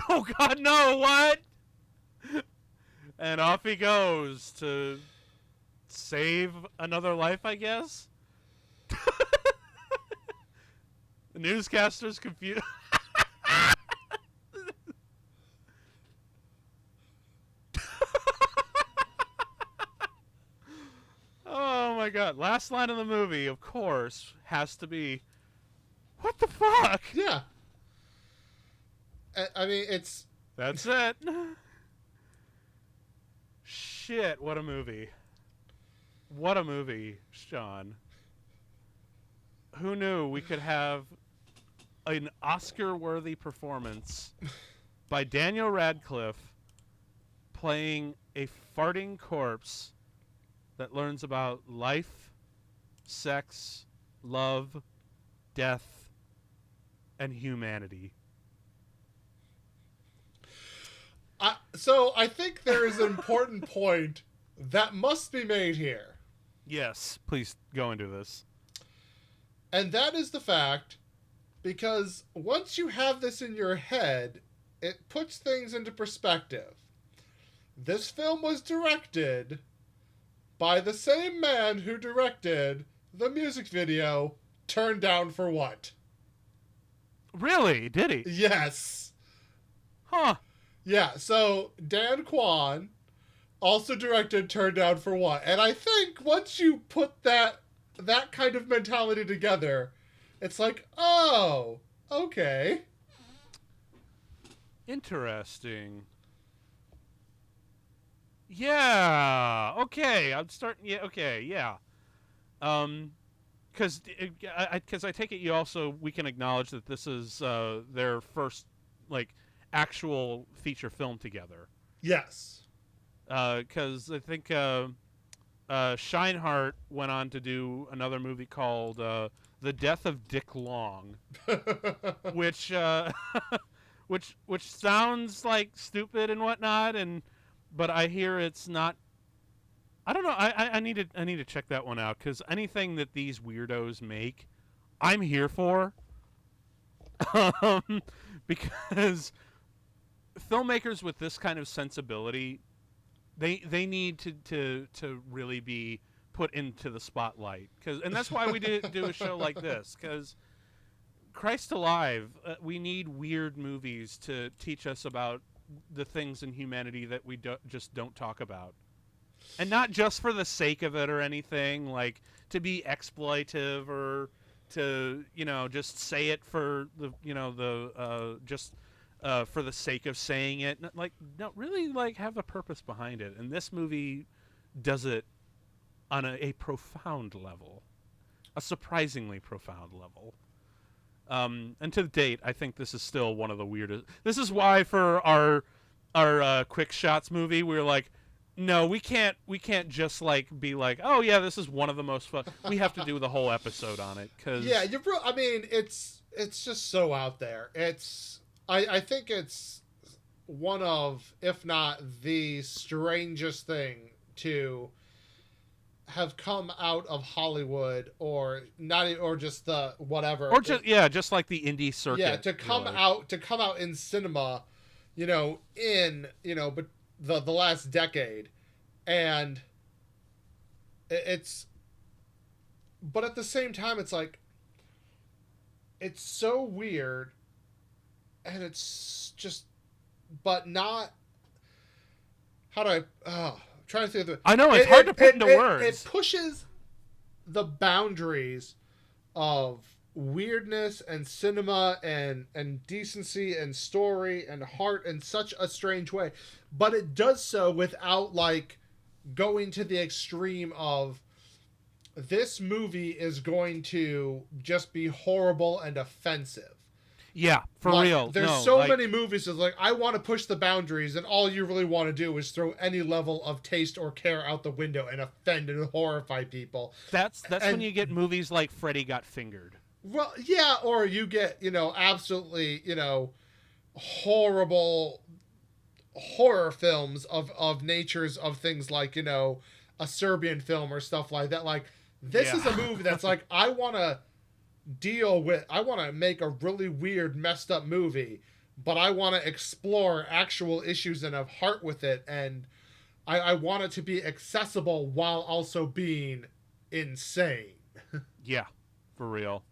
Oh God, no! What? And off he goes to save another life, I guess. The newscaster's confused. Oh my God! Last line of the movie, of course, has to be, "What the fuck?"
Yeah. I mean, it's...
That's it. Shit, what a movie. What a movie, Sean. Who knew we could have an Oscar-worthy performance by Daniel Radcliffe playing a farting corpse that learns about life, sex, love, death, and humanity.
So I think there is an important point that must be made here.
Yes, please go into this.
And that is the fact, because once you have this in your head, it puts things into perspective. This film was directed by the same man who directed the music video Turned Down for What?
Really? Did he?
Yes.
Huh.
Yeah, so Dan Kwan also directed Turned Down for What? And I think once you put that kind of mentality together, it's like, oh, okay.
Interesting. Yeah. Okay. I'm starting. Yeah. Okay. Yeah. Because I take it we can acknowledge that this is their first actual feature film together.
Yes.
Because I think Scheinhardt went on to do another movie called The Death of Dick Long, which which sounds like stupid and whatnot, but I hear it's not. I don't know. I need to check that one out, because anything that these weirdos make, I'm here for. Because filmmakers with this kind of sensibility, they need to really be put into the spotlight, and that's why we do a show like this, because Christ alive, we need weird movies to teach us about the things in humanity that we just don't talk about, and not just for the sake of it or anything, like to be exploitive or to just say it for the for the sake of saying it. No, really have a purpose behind it. And this movie does it on a profound level, a surprisingly profound level. And to date, I think this is still one of the weirdest. This is why for our quick shots movie, we were like, no, we can't just be like, oh yeah, this is one of the most fun. We have to do the whole episode on it, because
yeah, I mean, it's just so out there. I think it's one of, if not the strangest thing to have come out of Hollywood, or not, or just the whatever,
or just like the indie circuit.
Yeah, to come out in cinema, but the last decade, and it's, but at the same time, it's like, it's so weird, and it's just, but not. How do I? I'm trying to think of the.
I know it's hard to put into words.
It pushes the boundaries of weirdness and cinema and decency and story and heart in such a strange way, but it does so without like going to the extreme of this movie is going to just be horrible and offensive.
Yeah, for
like,
real.
There's many movies that's like, I want to push the boundaries, and all you really want to do is throw any level of taste or care out the window and offend and horrify people.
That's when you get movies like Freddy Got Fingered.
Well, yeah, or you get, absolutely, horrible horror films of natures of things like, a Serbian film or stuff like that. Like, this is a movie that's like, I want to make a really weird, messed up movie, but I want to explore actual issues and have heart with it, and I want it to be accessible while also being insane.
Yeah, for real.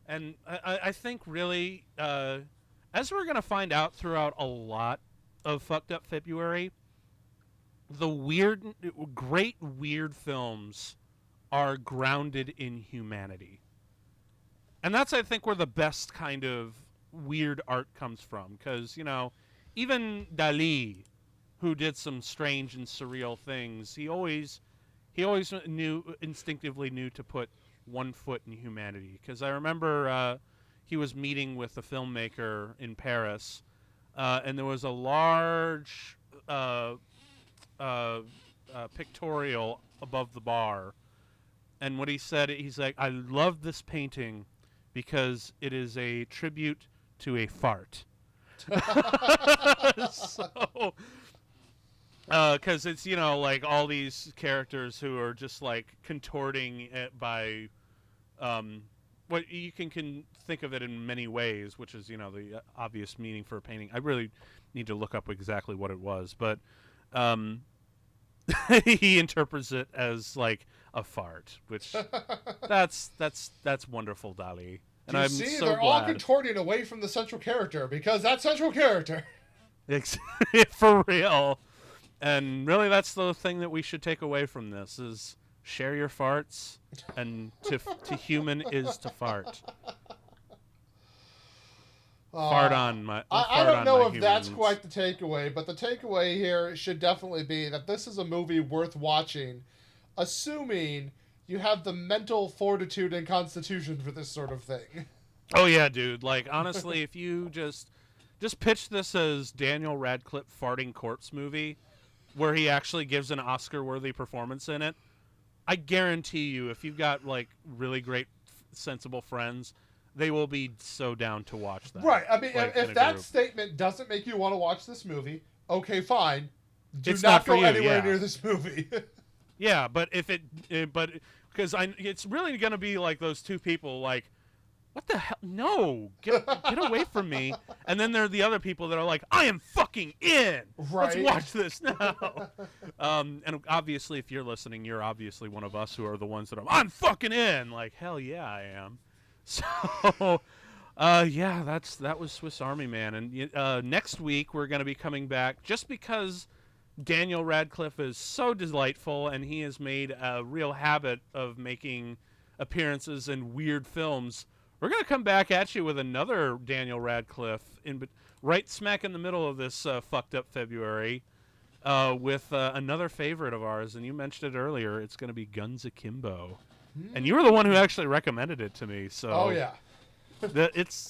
And I think really, as we're going to find out throughout a lot of Fucked Up February, the great weird films are grounded in humanity. And that's, I think, where the best kind of weird art comes from. Because, even Dali, who did some strange and surreal things, he always instinctively knew to put one foot in humanity. Because I remember he was meeting with a filmmaker in Paris, and there was a large pictorial above the bar. And what he said, he's like, I love this painting because it is a tribute to a fart. So, because it's, like all these characters who are just like contorting it by, what you can think of it in many ways, which is, the obvious meaning for a painting. I really need to look up exactly what it was, but, he interprets it as like a fart, which that's wonderful, Dali. And I'm so
they're
glad.
all contorting away from the central character because that central character.
For real. And really, that's the thing that we should take away from this: is share your farts, and to human is to fart. Fart on my.
I don't know if that's
humans.
quite the takeaway, but the takeaway here should definitely be that this is a movie worth watching, assuming you have the mental fortitude and constitution for this sort of thing.
Oh yeah, dude. Like, honestly, if you just pitch this as Daniel Radcliffe farting corpse movie, where he actually gives an Oscar-worthy performance in it, I guarantee you, if you've got like really great, sensible friends, they will be so down to watch that.
Right. I mean,
like,
if that statement doesn't make you want to watch this movie, okay, fine.
It's
not go
for you,
anywhere near this movie.
Yeah, but because it's really going to be like those two people, like, what the hell? No, get away from me. And then there are the other people that are like, I am fucking in.
Right.
Let's watch this now. And obviously, if you're listening, you're obviously one of us who are the ones that I'm fucking in. Like, hell yeah, I am. So, yeah, that was Swiss Army Man. And next week, we're going to be coming back just because Daniel Radcliffe is so delightful, and he has made a real habit of making appearances in weird films. We're going to come back at you with another Daniel Radcliffe, right smack in the middle of this fucked up February, with another favorite of ours, and you mentioned it earlier. It's going to be Guns Akimbo. And you were the one who actually recommended it to me. So
oh, yeah.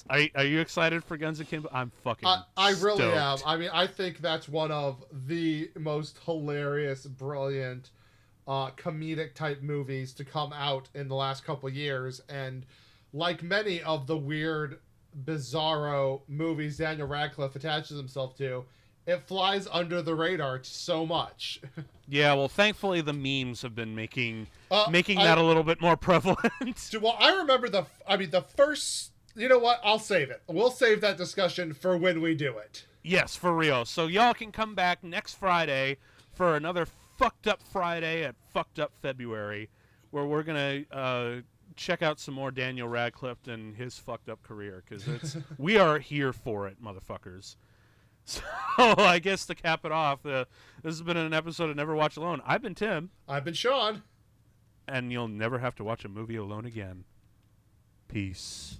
Are you excited for Guns Akimbo? I'm fucking
I really
stoked.
am. I mean, I think that's one of the most hilarious, brilliant, comedic type movies to come out in the last couple of years. And like many of the weird, bizarro movies Daniel Radcliffe attaches himself to, it flies under the radar so much.
Yeah, well, thankfully the memes have been making that a little bit more prevalent.
Well, I remember the first. You know what? I'll save it. We'll save that discussion for when we do it.
Yes, for real. So y'all can come back next Friday for another Fucked Up Friday at Fucked Up February, where we're gonna check out some more Daniel Radcliffe and his fucked up career, because it's we are here for it, motherfuckers. So I guess to cap it off, this has been an episode of Never Watch Alone. I've been Tim.
I've been Sean.
And you'll never have to watch a movie alone again. Peace.